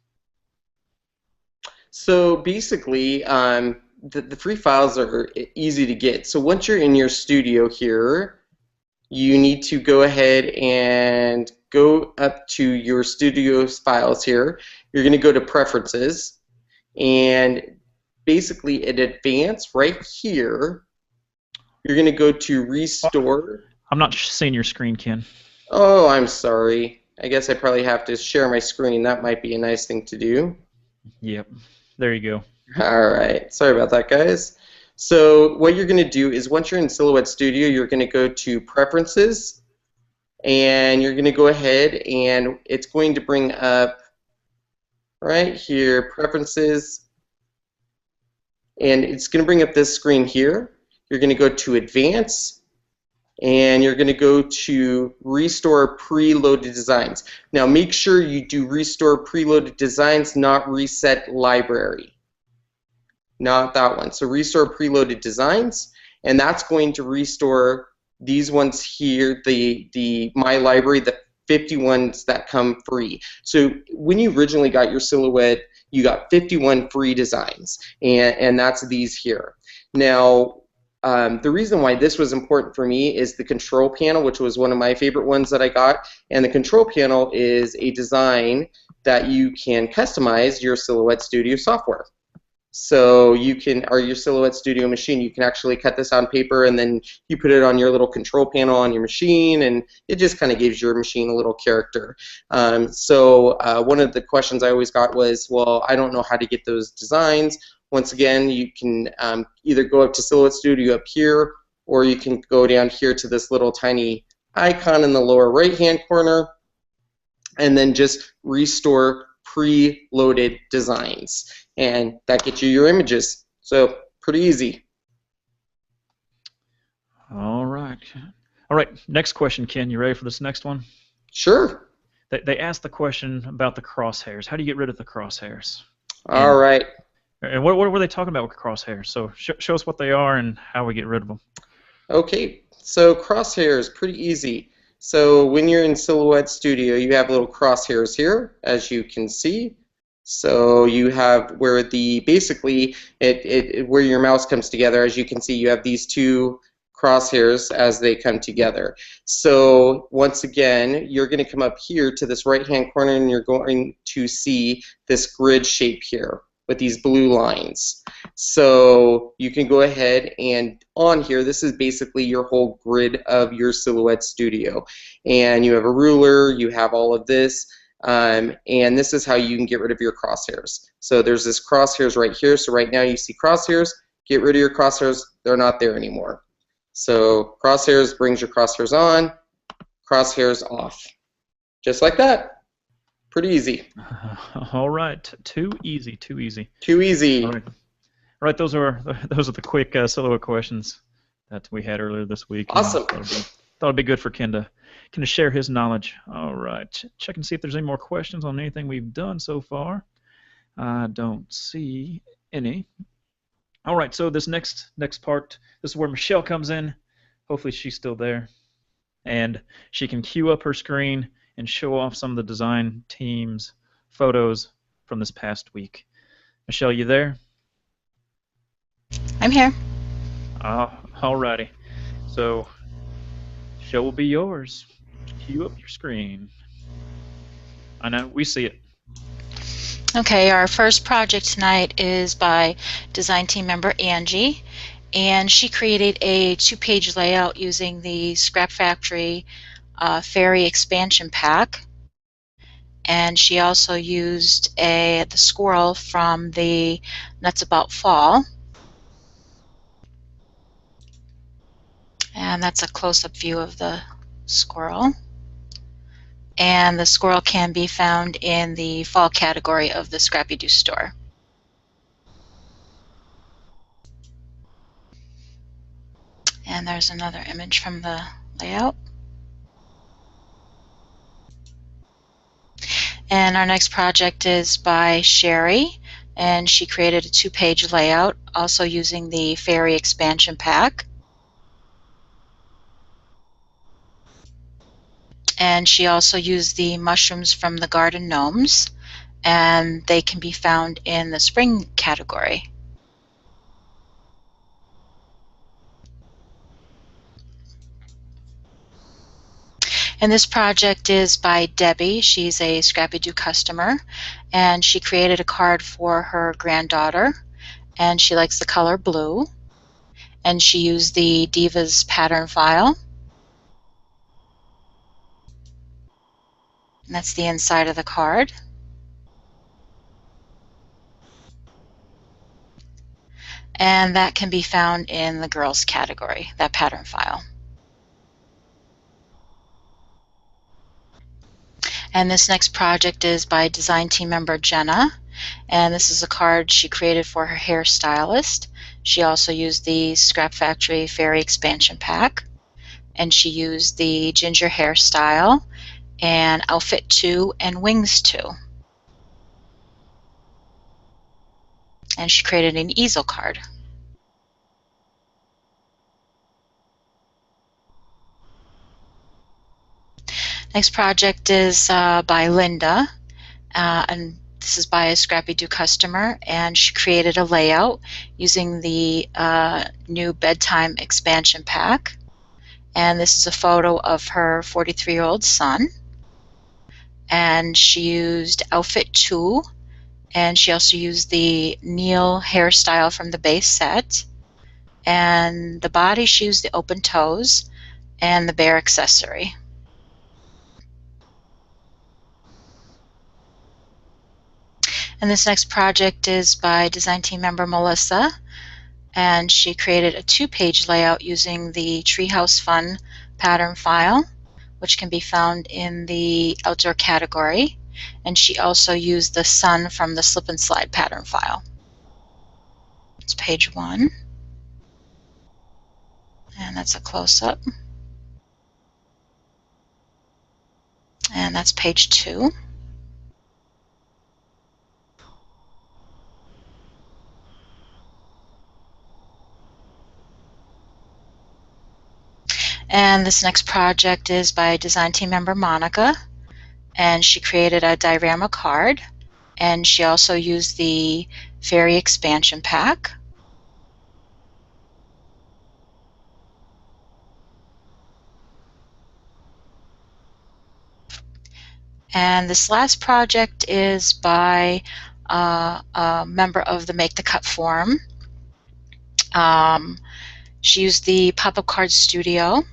So basically, the free files are easy to get. So once you're in your studio here, you need to go ahead and go up to your studio's files here. You're going to go to Preferences, and basically in Advanced right here, you're going to go to Restore. I'm not seeing your screen, Ken. Oh, I'm sorry. I guess I probably have to share my screen. That might be a nice thing to do. Yep. There you go. All right. Sorry about that, guys. So what you're going to do is once you're in Silhouette Studio, you're going to go to Preferences, and you're going to go ahead and it's going to bring up right here, Preferences, and it's going to bring up this screen here. You're going to go to Advance, and you're going to go to Restore Preloaded Designs. Now make sure you do Restore Preloaded Designs, not Reset Library. Not that one. So Restore Preloaded Designs, and that's going to restore these ones here, the My Library, the 50 ones that come free. So when you originally got your Silhouette, you got 51 free designs, and that's these here. Now, the reason why this was important for me is the control panel, which was one of my favorite ones that I got. And the control panel is a design that you can customize your Silhouette Studio software. So you can, or your Silhouette Studio machine, you can actually cut this on paper and then you put it on your little control panel on your machine, and it just kind of gives your machine a little character. So one of the questions I always got was, well, I don't know how to get those designs. Once again, you can either go up to Silhouette Studio up here, or you can go down here to this little tiny icon in the lower right-hand corner, and then just restore preloaded designs. And that gets you your images. So pretty easy. All right. All right, next question, Ken. You ready for this next one? Sure. They asked the question about the crosshairs. How do you get rid of the crosshairs? All right. And what were they talking about with crosshairs? So show us what they are and how we get rid of them. Okay, so crosshairs, pretty easy. So when you're in Silhouette Studio, you have little crosshairs here, as you can see. So you have where basically where your mouse comes together. As you can see, you have these two crosshairs as they come together. So once again, you're going to come up here to this right-hand corner, and you're going to see this grid shape here with these blue lines. So you can go ahead and on here, this is basically your whole grid of your Silhouette Studio. And you have a ruler, you have all of this, and this is how you can get rid of your crosshairs. So there's this crosshairs right here. So right now you see crosshairs, get rid of your crosshairs, they're not there anymore. So crosshairs brings your crosshairs on, crosshairs off. Just like that. Pretty easy. All right, too easy, too easy. Too easy. All right, those are the quick Silhouette questions that we had earlier this week. Awesome. Thought it'd be good for Ken to share his knowledge. All right, check and see if there's any more questions on anything we've done so far. I don't see any. All right, so this next part, this is where Michelle comes in. Hopefully she's still there, and she can queue up her screen and show off some of the design team's photos from this past week. Michelle, you there? I'm here. Alrighty. So, show will be yours. Queue up your screen. I know, we see it. Okay, our first project tonight is by design team member Angie, And she created a 2-page layout using the Scrap Factory Fairy Expansion Pack. And she also used the squirrel from the Nuts About Fall. And that's a close-up view of the squirrel. And the squirrel can be found in the fall category of the ScrappyDew store. And there's another image from the layout. And our next project is by Sherry, and she created a 2-page layout also using the Fairy Expansion Pack. And she also used the mushrooms from the Garden Gnomes, and they can be found in the spring category. And this project is by Debbie. She's a ScrappyDew customer, and she created a card for her granddaughter, and she likes the color blue. And she used the Divas pattern file. And that's the inside of the card. And that can be found in the girls category, that pattern file. And this next project is by design team member Jenna, and this is a card she created for her hairstylist. She also used the Scrap Factory Fairy Expansion Pack, and she used the Ginger hairstyle and Outfit 2 and Wings 2. And she created an easel card. Next project is by Linda, and this is by a ScrappyDew customer, and she created a layout using the new Bedtime expansion pack. And this is a photo of her 43-year-old son. And she used Outfit 2, and she also used the Neil hairstyle from the base set. And the body, she used the open toes and the bear accessory. And this next project is by design team member Melissa, and she created a 2-page layout using the Treehouse Fun pattern file, which can be found in the outdoor category. And she also used the sun from the slip and slide pattern file. It's page 1. And that's a close-up. And that's page 2. And this next project is by design team member Monica, and she created a diorama card, and she also used the Fairy Expansion Pack. And this last project is by a member of the Make the Cut forum. She used the Pop-Up Card Studio,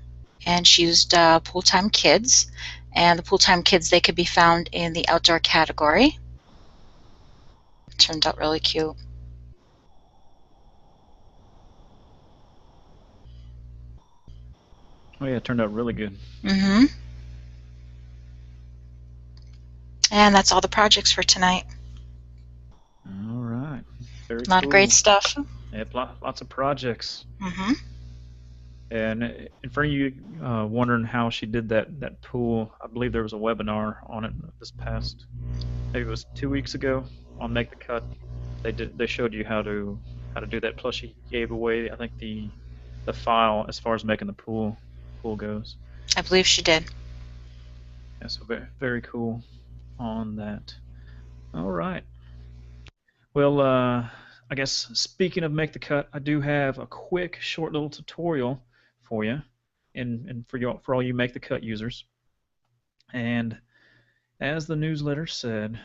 and she used Pool Time Kids. And the Pool Time Kids, they could be found in the outdoor category. It turned out really cute. Oh yeah, it turned out really good. Mm-hmm. And that's all the projects for tonight. All right. Very A lot of great stuff. Yep, lots of projects. Mm-hmm. And for you wondering how she did that pool, I believe there was a webinar on it this past, maybe it was 2 weeks ago on Make the Cut. They showed you how to do that. Plus, she gave away, I think, the file as far as making the pool goes. I believe she did. Yeah, so very, very cool on that. All right. Well, I guess speaking of Make the Cut, I do have a quick, short little tutorial for you, and for all you Make the Cut users. And as the newsletter said,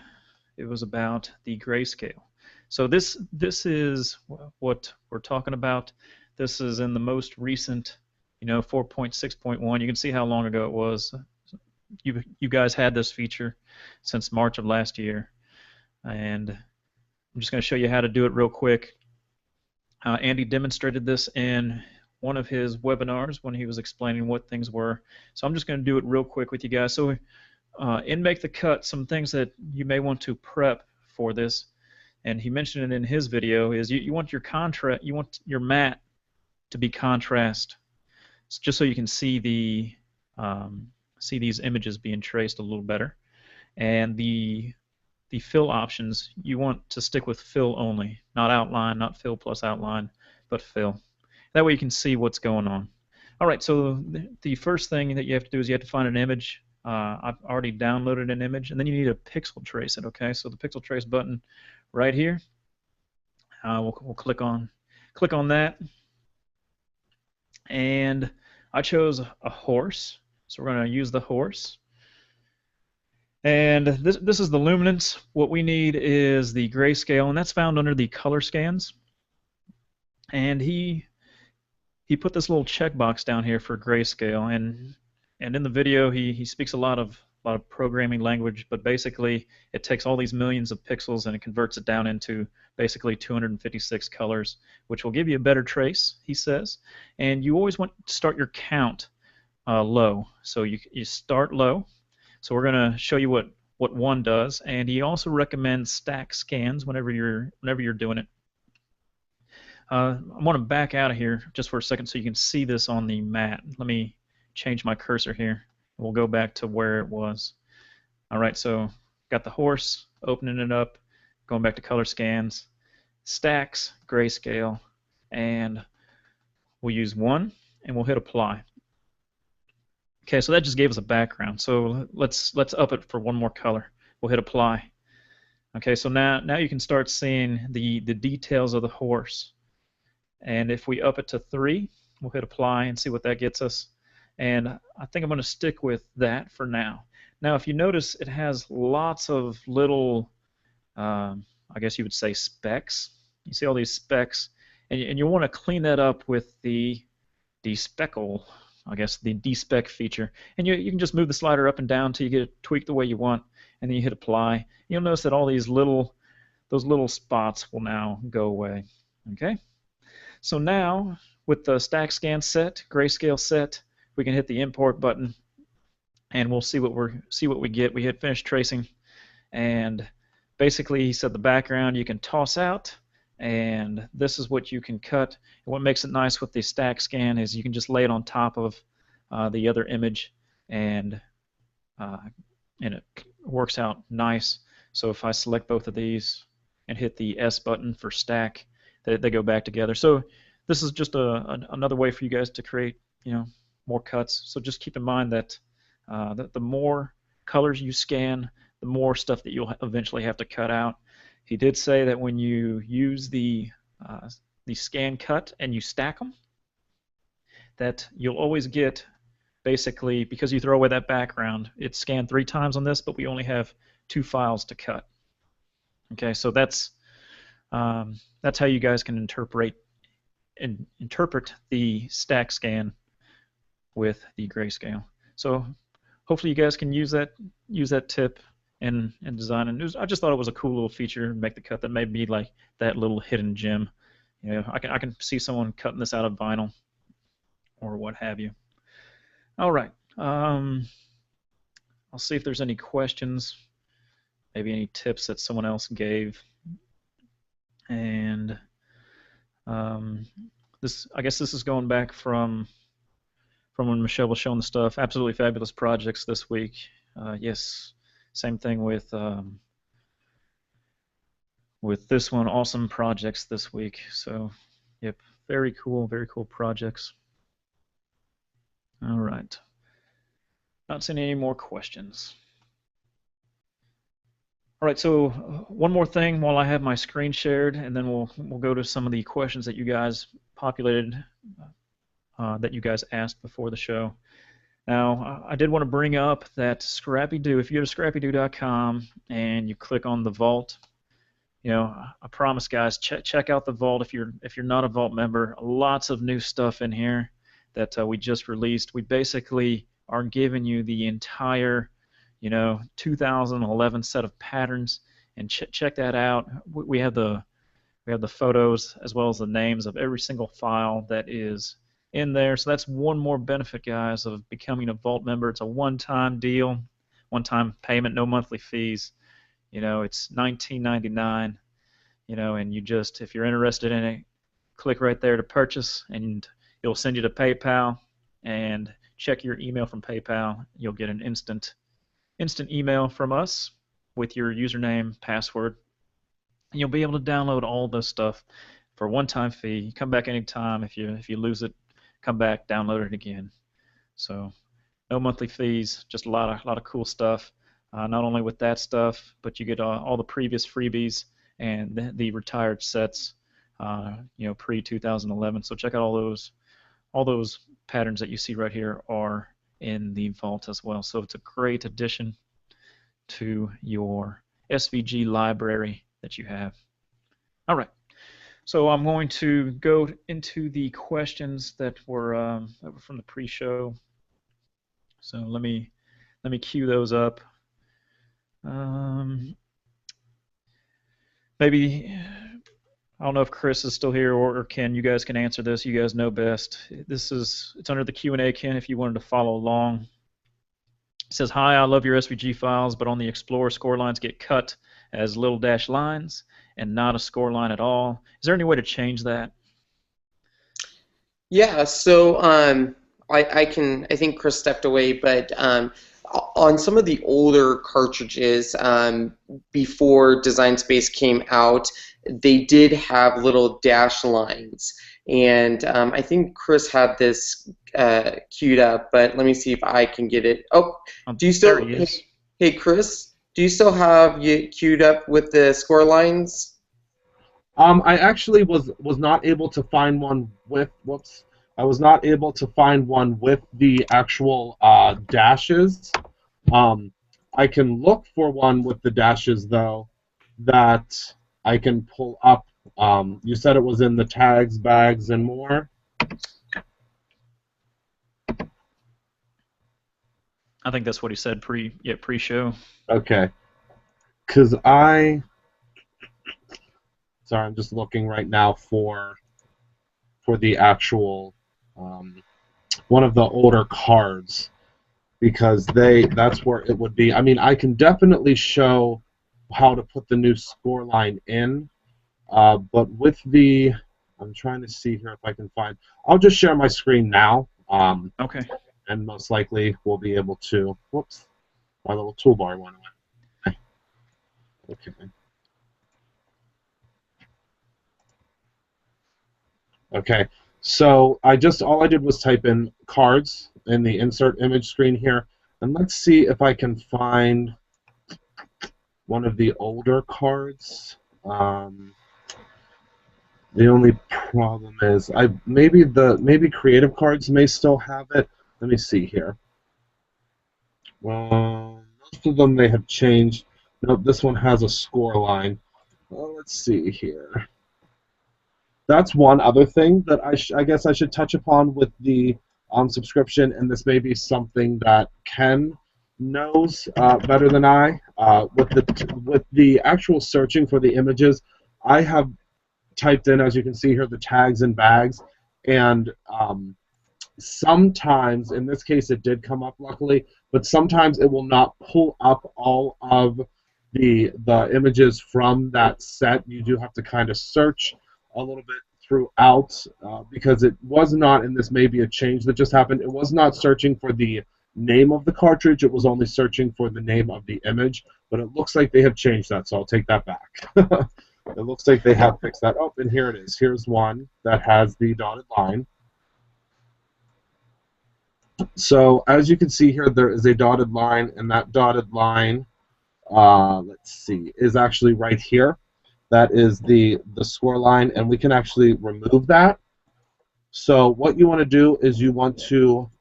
it was about the grayscale. So this is what we're talking about. This is in the most recent, 4.6.1. You can see how long ago it was. You guys had this feature since March of last year, and I'm just going to show you how to do it real quick. Andy demonstrated this in one of his webinars when he was explaining what things were. So I'm just going to do it real quick with you guys. So in Make the Cut, some things that you may want to prep for this, and he mentioned it in his video, is you want your mat to be contrast, just so you can see these images being traced a little better. And the fill options, you want to stick with fill only, not outline, not fill plus outline, but fill. That way you can see what's going on. All right, so the first thing that you have to do is you have to find an image. I've already downloaded an image, and then you need to pixel trace it, okay? So the pixel trace button right here, we'll click on that. And I chose a horse, so we're going to use the horse. And this is the luminance. What we need is the grayscale, and that's found under the color scans. And he put this little checkbox down here for grayscale, and in the video he speaks a lot of programming language, but basically it takes all these millions of pixels and it converts it down into basically 256 colors, which will give you a better trace, he says. And you always want to start your count low, so you start low. So we're going to show you what 1 does, and he also recommends stack scans whenever you're doing it. I want to back out of here just for a second so you can see this on the mat. Let me change my cursor here. We'll go back to where it was. All right, so got the horse, opening it up, going back to color scans, stacks, grayscale, and we'll use 1, and we'll hit apply. Okay, so that just gave us a background. So let's up it for 1 more color. We'll hit apply. Okay, so now you can start seeing the details of the horse. And if we up it to 3, we'll hit apply and see what that gets us. And I think I'm going to stick with that for now. Now, if you notice, it has lots of little, I guess you would say, specks. You see all these specks, and you want to clean that up with the despeckle, I guess, the despec feature. And you can just move the slider up and down until you get it tweaked the way you want, and then you hit apply. You'll notice that all these those little spots will now go away. Okay? So now, with the stack scan set, grayscale set, we can hit the import button, and we'll see what we get. We hit finish tracing, and basically he said the background you can toss out, and this is what you can cut. And what makes it nice with the stack scan is you can just lay it on top of the other image, and it works out nice. So if I select both of these and hit the S button for stack, they go back together. So this is just another way for you guys to create, more cuts. So just keep in mind that the more colors you scan, the more stuff that you'll eventually have to cut out. He did say that when you use the scan cut and you stack them, that you'll always get, basically, because you throw away that background, it's scanned 3 times on this, but we only have 2 files to cut. Okay, so that's how you guys can interpret the stack scan with the grayscale. So hopefully you guys can use that tip in design. And I just thought it was a cool little feature, Make the Cut, that may be like that little hidden gem. I can see someone cutting this out of vinyl or what have you. All right. I'll see if there's any questions, maybe any tips that someone else gave. And I guess this is going back from when Michelle was showing the stuff. Absolutely fabulous projects this week. Yes, same thing with this one. Awesome projects this week. So, yep, very cool projects. All right. Not seeing any more questions. All right, so one more thing while I have my screen shared, and then we'll go to some of the questions that you guys populated, that you guys asked before the show. Now, I did want to bring up that ScrappyDew, if you go to scrappydew.com and you click on the vault, you know, I promise, guys, check out the Vault if you're not a Vault member. Lots of new stuff in here that we just released. We basically are giving you the entire, you know, 2011 set of patterns, and check that out. We have the photos as well as the names of every single file that is in there. So that's one more benefit, guys, of becoming a Vault member. It's a one-time deal, one-time payment, no monthly fees. You know, it's $19.99. You know, and you just, if you're interested in it, click right there to purchase, and it'll send you to PayPal, and check your email from PayPal. You'll get an instant email from us with your username, password, and you'll be able to download all this stuff for a one-time fee. You come back anytime. If you lose it, come back, download it again. So no monthly fees, just a lot of cool stuff. Not only with that stuff, but you get all the previous freebies and the retired sets, you know, pre-2011. So check out all those patterns that you see right here are in the Vault as well. So it's a great addition to your SVG library that you have. All right. So I'm going to go into the questions that were from the pre-show. So let me queue those up. Maybe, I don't know if Chris is still here or Ken. You guys can answer this. You guys know best. It's under the Q&A, Ken, if you wanted to follow along. It says, hi, I love your SVG files, but on the Explorer, score lines get cut as little dash lines and not a score line at all. Is there any way to change that? Yeah, so I think Chris stepped away, but on some of the older cartridges, before Design Space came out, they did have little dash lines. And I think Chris had this queued up, but let me see if I can get it. Oh, do you still? Hey, Chris, do you still have it queued up with the score lines? I actually was not able to find one with. Whoops. I was not able to find one with the actual dashes. I can look for one with the dashes, though, that I can pull up. You said it was in the tags, bags, and more? I think that's what he said pre-show. Okay. Because sorry, I'm just looking right now for the actual one of the older cards, because that's where it would be. I mean, I can definitely show how to put the new score line in, but with the, I'm trying to see here if I can find, I'll just share my screen now. Okay. And most likely we'll be able to, whoops, my little toolbar went away. Okay. Okay, so all I did was type in cards in the insert image screen here, and let's see if I can find one of the older cards. The only problem is maybe creative cards may still have it. Let me see here. Most of them they have changed. Nope, this one has a score line. Well, let's see here. That's one other thing that I guess I should touch upon with the subscription, and this may be something that Ken knows better than I. With the actual searching for the images, I have typed in, as you can see here, the tags and bags, and sometimes, in this case it did come up luckily, but sometimes it will not pull up all of the images from that set. You do have to kind of search a little bit throughout, because it was not, and this may be a change that just happened, it was not searching for the name of the cartridge, it was only searching for the name of the image, but it looks like they have changed that, so I'll take that back. It looks like they have fixed that. Oh, and here it is. Here's one that has the dotted line. So as you can see here, there is a dotted line, and that dotted line, let's see, is actually right here. That is the score line, and we can actually remove that. So what you want to do is you want to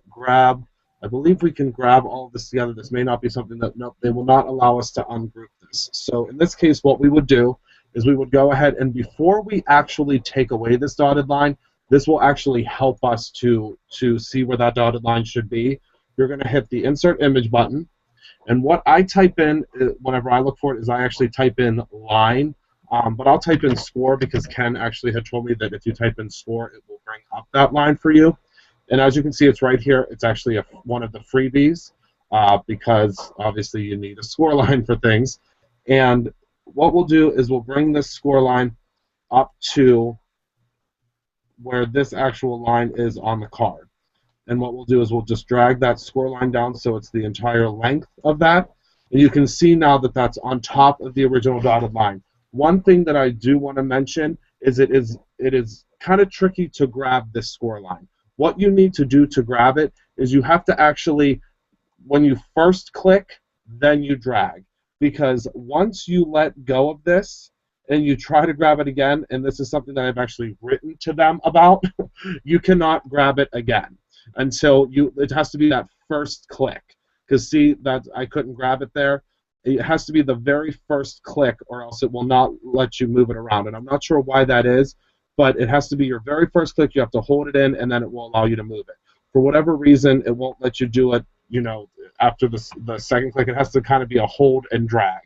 grab I believe we can grab all of this together. This may not be something that, nope, they will not allow us to ungroup this. So in this case, what we would do is we would go ahead and before we actually take away this dotted line, this will actually help us to see where that dotted line should be. You're going to hit the Insert Image button. And what I type in whenever I look for it is I actually type in line. But I'll type in score because Ken actually had told me that if you type in score, it will bring up that line for you. And as you can see, it's right here. It's actually one of the freebies because obviously you need a score line for things. And what we'll do is we'll bring this score line up to where this actual line is on the card. And what we'll do is we'll just drag that score line down so it's the entire length of that. And you can see now that that's on top of the original dotted line. One thing that I do want to mention is it is kind of tricky to grab this score line. What you need to do to grab it is you have to actually, when you first click, then you drag. Because once you let go of this and you try to grab it again, and this is something that I've actually written to them about, you cannot grab it again until it has to be that first click. Because see, that I couldn't grab it there. It has to be the very first click or else it will not let you move it around. And I'm not sure why that is, but it has to be your very first click. You have to hold it in, and then it will allow you to move it. For whatever reason, it won't let you do it, after the second click. It has to kind of be a hold and drag.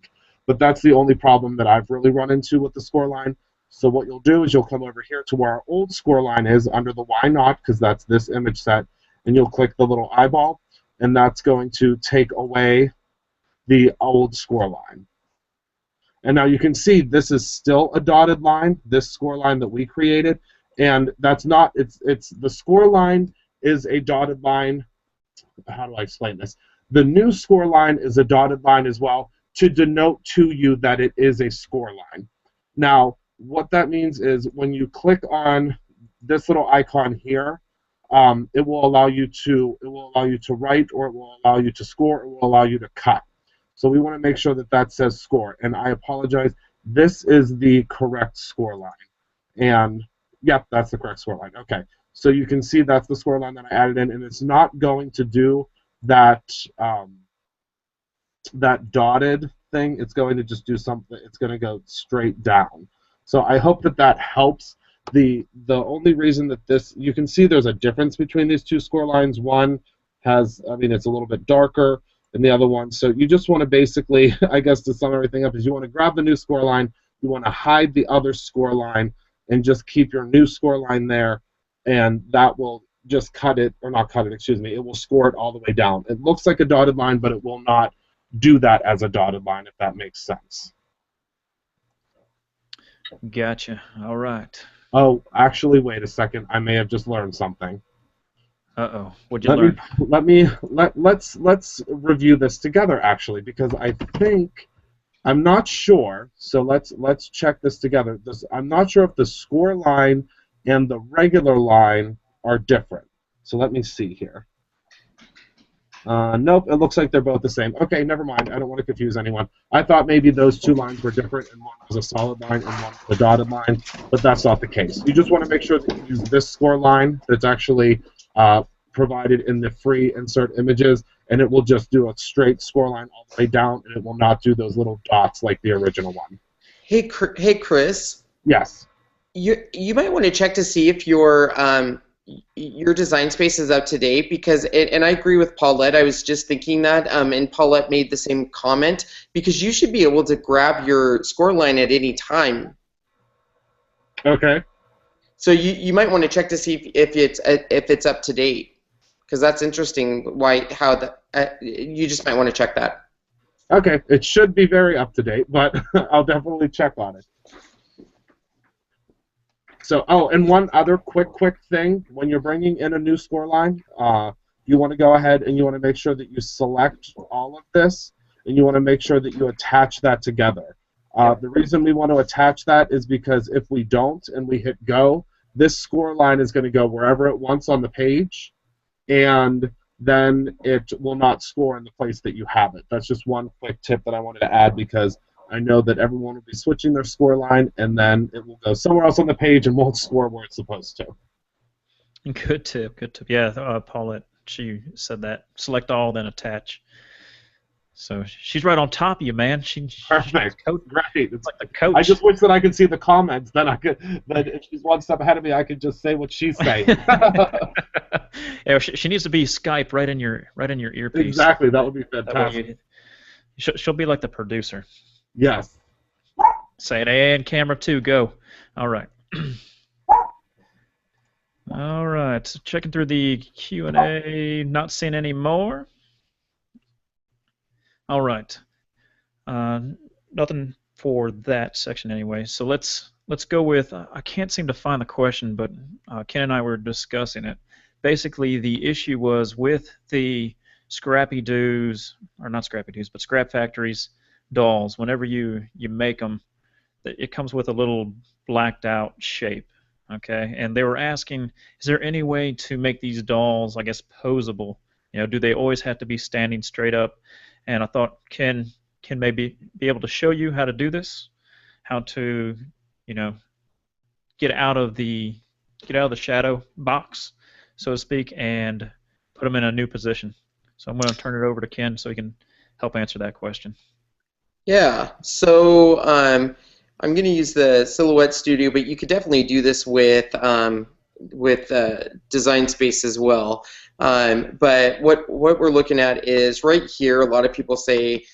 But that's the only problem that I've really run into with the score line. So what you'll do is you'll come over here to where our old score line is under the why not, because that's this image set, and you'll click the little eyeball, and that's going to take away the old score line. And now you can see this is still a dotted line, this score line that we created, and that's not, it's the score line is a dotted line. How do I explain this? The new score line is a dotted line as well to denote to you that it is a score line. Now, what that means is when you click on this little icon here, it will allow you to write, or it will allow you to score, or it will allow you to cut. So we want to make sure that that says score. And I apologize. This is the correct score line. And yep, that's the correct score line. Okay. So you can see that's the score line that I added in, and it's not going to do that that dotted thing. It's going to just do something. It's going to go straight down. So I hope that that helps. The only reason that you can see there's a difference between these two score lines. One has, it's a little bit darker than the other one. So you just want to basically, I guess to sum everything up, is you want to grab the new score line, you want to hide the other score line, and just keep your new score line there, and that will just cut it, or not cut it, excuse me, it will score it all the way down. It looks like a dotted line, but it will not do that as a dotted line, if that makes sense. Gotcha. All right. Oh, actually, wait a second. I may have just learned something. Uh-oh. What'd you learn? Let's review this together, actually, because I think, I'm not sure, so let's check this together. I'm not sure if the score line and the regular line are different. So let me see here. Nope, it looks like they're both the same. Okay, never mind. I don't want to confuse anyone. I thought maybe those two lines were different, and one was a solid line and one was a dotted line, but that's not the case. You just want to make sure that you use this score line that's actually provided in the free insert images, and it will just do a straight score line all the way down, and it will not do those little dots like the original one. Hey, Chris. Yes. You might want to check to see if your design space is up to date, because and I agree with Paulette. I was just thinking that, and Paulette made the same comment, because you should be able to grab your score line at any time. Okay. So you might want to check to see if it's up to date, because that's interesting. You just might want to check that. Okay, it should be very up to date, but I'll definitely check on it. So, oh, and one other quick thing, when you're bringing in a new score line, you want to go ahead and you want to make sure that you select all of this, and you want to make sure that you attach that together. The reason we want to attach that is because if we don't and we hit go, this score line is going to go wherever it wants on the page, and then it will not score in the place that you have it. That's just one quick tip that I wanted to add, because I know that everyone will be switching their score line, and then it will go somewhere else on the page and won't score where it's supposed to. Good tip. Good tip. Yeah, Paulette she said that. Select all, then attach. So she's right on top of you, man. She's Perfect. Great. It's like the coach. I just wish that I could see the comments. Then I could. That if she's one step ahead of me, I could just say what she's saying. Yeah, she needs to be Skype right in your earpiece. Exactly. That would be fantastic. She'll be like the producer. Yes. Say it, and camera 2, go. All right. All right. So checking through the Q&A, not seeing any more. All right. Nothing for that section anyway. So let's go with. I can't seem to find the question, but Ken and I were discussing it. Basically, the issue was with the ScrappyDews, or not ScrappyDews, but Scrap Factory's dolls. Whenever you make them, it comes with a little blacked out shape. Okay, and they were asking, is there any way to make these dolls, I guess, posable? You know, do they always have to be standing straight up? And I thought Ken maybe be able to show you how to do this, how to, you know, get out of the shadow box, so to speak, and put them in a new position. So I'm going to turn it over to Ken so he can help answer that question. Yeah. So I'm going to use the Silhouette Studio, but you could definitely do this with Design Space as well. But what we're looking at is right here. A lot of people say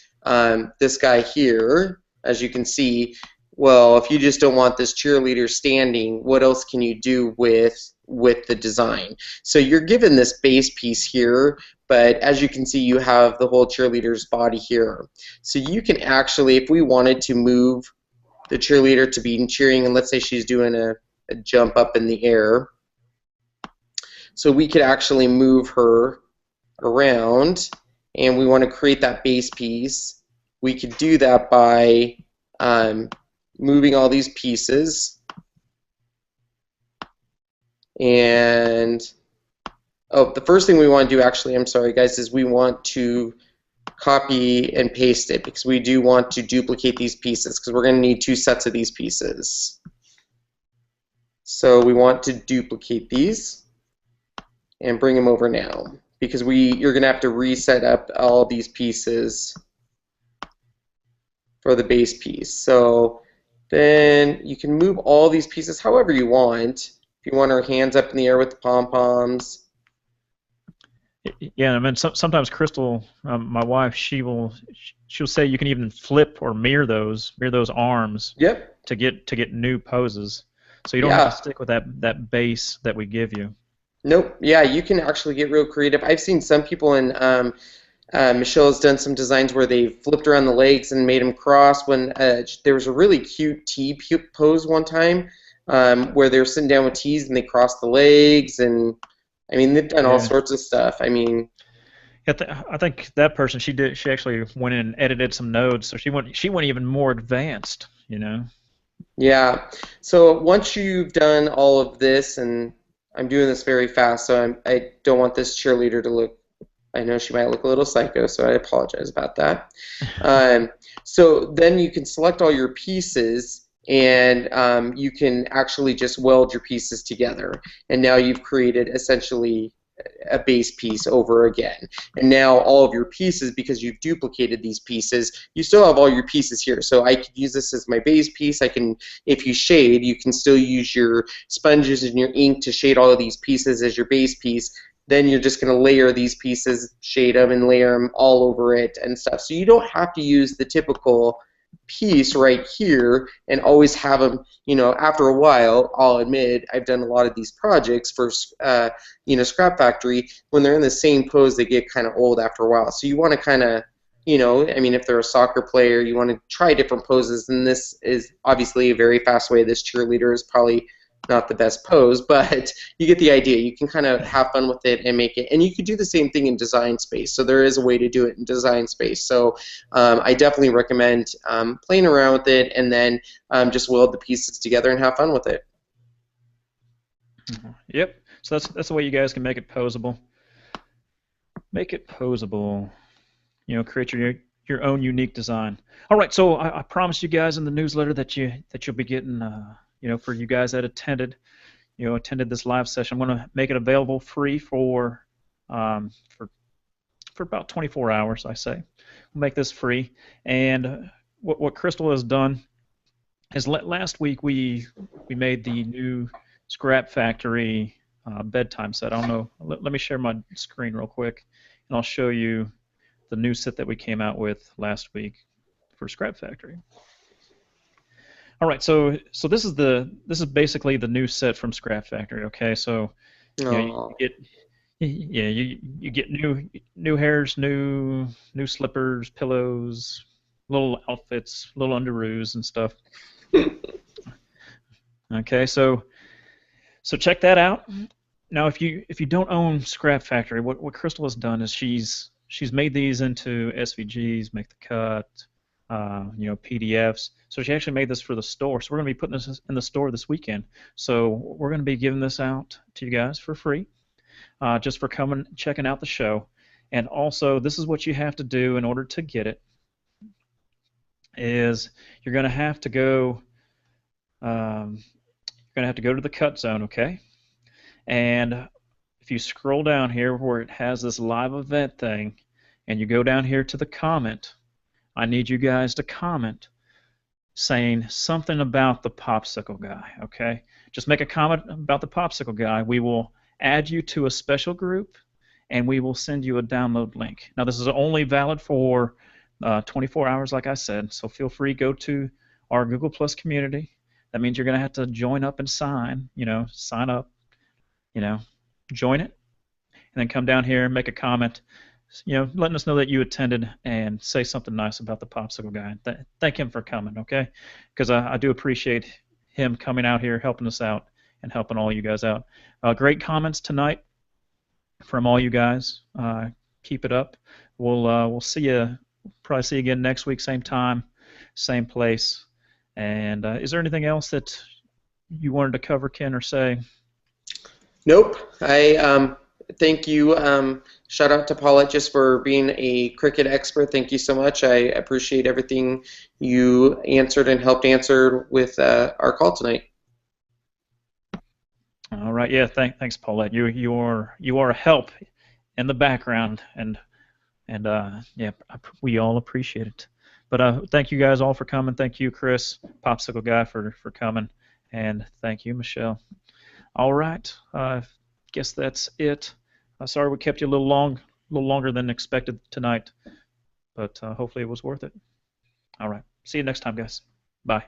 this guy here, as you can see. Well, if you just don't want this cheerleader standing, what else can you do with the design? So you're given this base piece here, but as you can see, you have the whole cheerleader's body here. So you can actually, if we wanted to move the cheerleader to be cheering, and let's say she's doing a jump up in the air, so we could actually move her around, and we want to create that base piece. We could do that by moving all these pieces, and the first thing we want to do, actually, I'm sorry guys, is we want to copy and paste it, because we do want to duplicate these pieces, because we're going to need 2 sets of these pieces. So we want to duplicate these and bring them over now, because you're going to have to reset up all these pieces for the base piece. So then you can move all these pieces however you want. If you want our hands up in the air with the pom-poms. Yeah, I mean, sometimes Crystal, my wife, she'll say you can even flip or mirror those arms. Yep. To get new poses. So you don't have to stick with that base that we give you. Nope. Yeah, you can actually get real creative. I've seen some people, and Michelle has done some designs where they flipped around the legs and made them cross. When there was a really cute tea pose one time where they were sitting down with teas and they crossed the legs, and I mean they've done all sorts of stuff. I mean, I think that person she actually went in and edited some nodes, so she went even more advanced, you know. Yeah. So once you've done all of this, and I'm doing this very fast, so I don't want this cheerleader to look, I know she might look a little psycho, so I apologize about that. So then you can select all your pieces, and you can actually just weld your pieces together. And now you've created essentially a base piece over again. And now all of your pieces, because you've duplicated these pieces, you still have all your pieces here. So I could use this as my base piece. I can, if you shade, you can still use your sponges and your ink to shade all of these pieces as your base piece. Then you're just going to layer these pieces, shade them, and layer them all over it and stuff. So you don't have to use the typical piece right here and always have them, you know, after a while. I'll admit I've done a lot of these projects for Scrap Factory. When they're in the same pose, they get kind of old after a while. So you want to kind of, you know, I mean, if they're a soccer player, you want to try different poses, and this is obviously a very fast way. This cheerleader is probably not the best pose, but you get the idea. You can kind of have fun with it and make it. And you could do the same thing in Design Space. So there is a way to do it in Design Space. So I definitely recommend playing around with it, and then just weld the pieces together and have fun with it. Yep. So that's the way you guys can make it posable. Make it posable. You know, create your own unique design. All right. So I promised you guys in the newsletter that you'll be getting. You know, for you guys that attended this live session, I'm going to make it available free for for about 24 hours, I say. We'll make this free. And what Crystal has done is last week we made the new Scrap Factory bedtime set. I don't know. Let me share my screen real quick, and I'll show you the new set that we came out with last week for Scrap Factory. All right, so this is basically the new set from Scrap Factory. Okay, so you get you get new hairs, new slippers, pillows, little outfits, little underoos and stuff. Okay, so check that out. Now, if you don't own Scrap Factory, what Crystal has done is she's made these into SVGs, make the cut, PDFs. So she actually made this for the store. So we're going to be putting this in the store this weekend. So we're going to be giving this out to you guys for free, just for coming, checking out the show. And also, this is what you have to do in order to get it. Is you're going to have to go. You're going to have to go to the cut zone, okay? And if you scroll down here where it has this live event thing, and you go down here to the comment, I need you guys to comment saying something about the popsicle guy, okay? Just make a comment about the popsicle guy. We will add you to a special group, and we will send you a download link. Now, this is only valid for 24 hours, like I said, so feel free to go to our Google Plus community. That means you're going to have to join up and sign up, join it, and then come down here and make a comment, letting us know that you attended and say something nice about the popsicle guy. Thank him for coming, okay? Because I do appreciate him coming out here, helping us out, and helping all you guys out. Great comments tonight from all you guys. Keep it up. We'll see you. Probably see you again next week, same time, same place. And is there anything else that you wanted to cover, Ken, or say? Nope. I thank you. Shout out to Paulette just for being a Cricut expert. Thank you so much. I appreciate everything you answered and helped answer with our call tonight. All right. Yeah. Thanks, Paulette. You are a help in the background, and yeah, we all appreciate it. But thank you guys all for coming. Thank you, Chris, Popsicle Guy, for coming, and thank you, Michelle. All right, guess that's it. Sorry we kept you a little longer than expected tonight, but hopefully it was worth it. All right, see you next time, guys. Bye.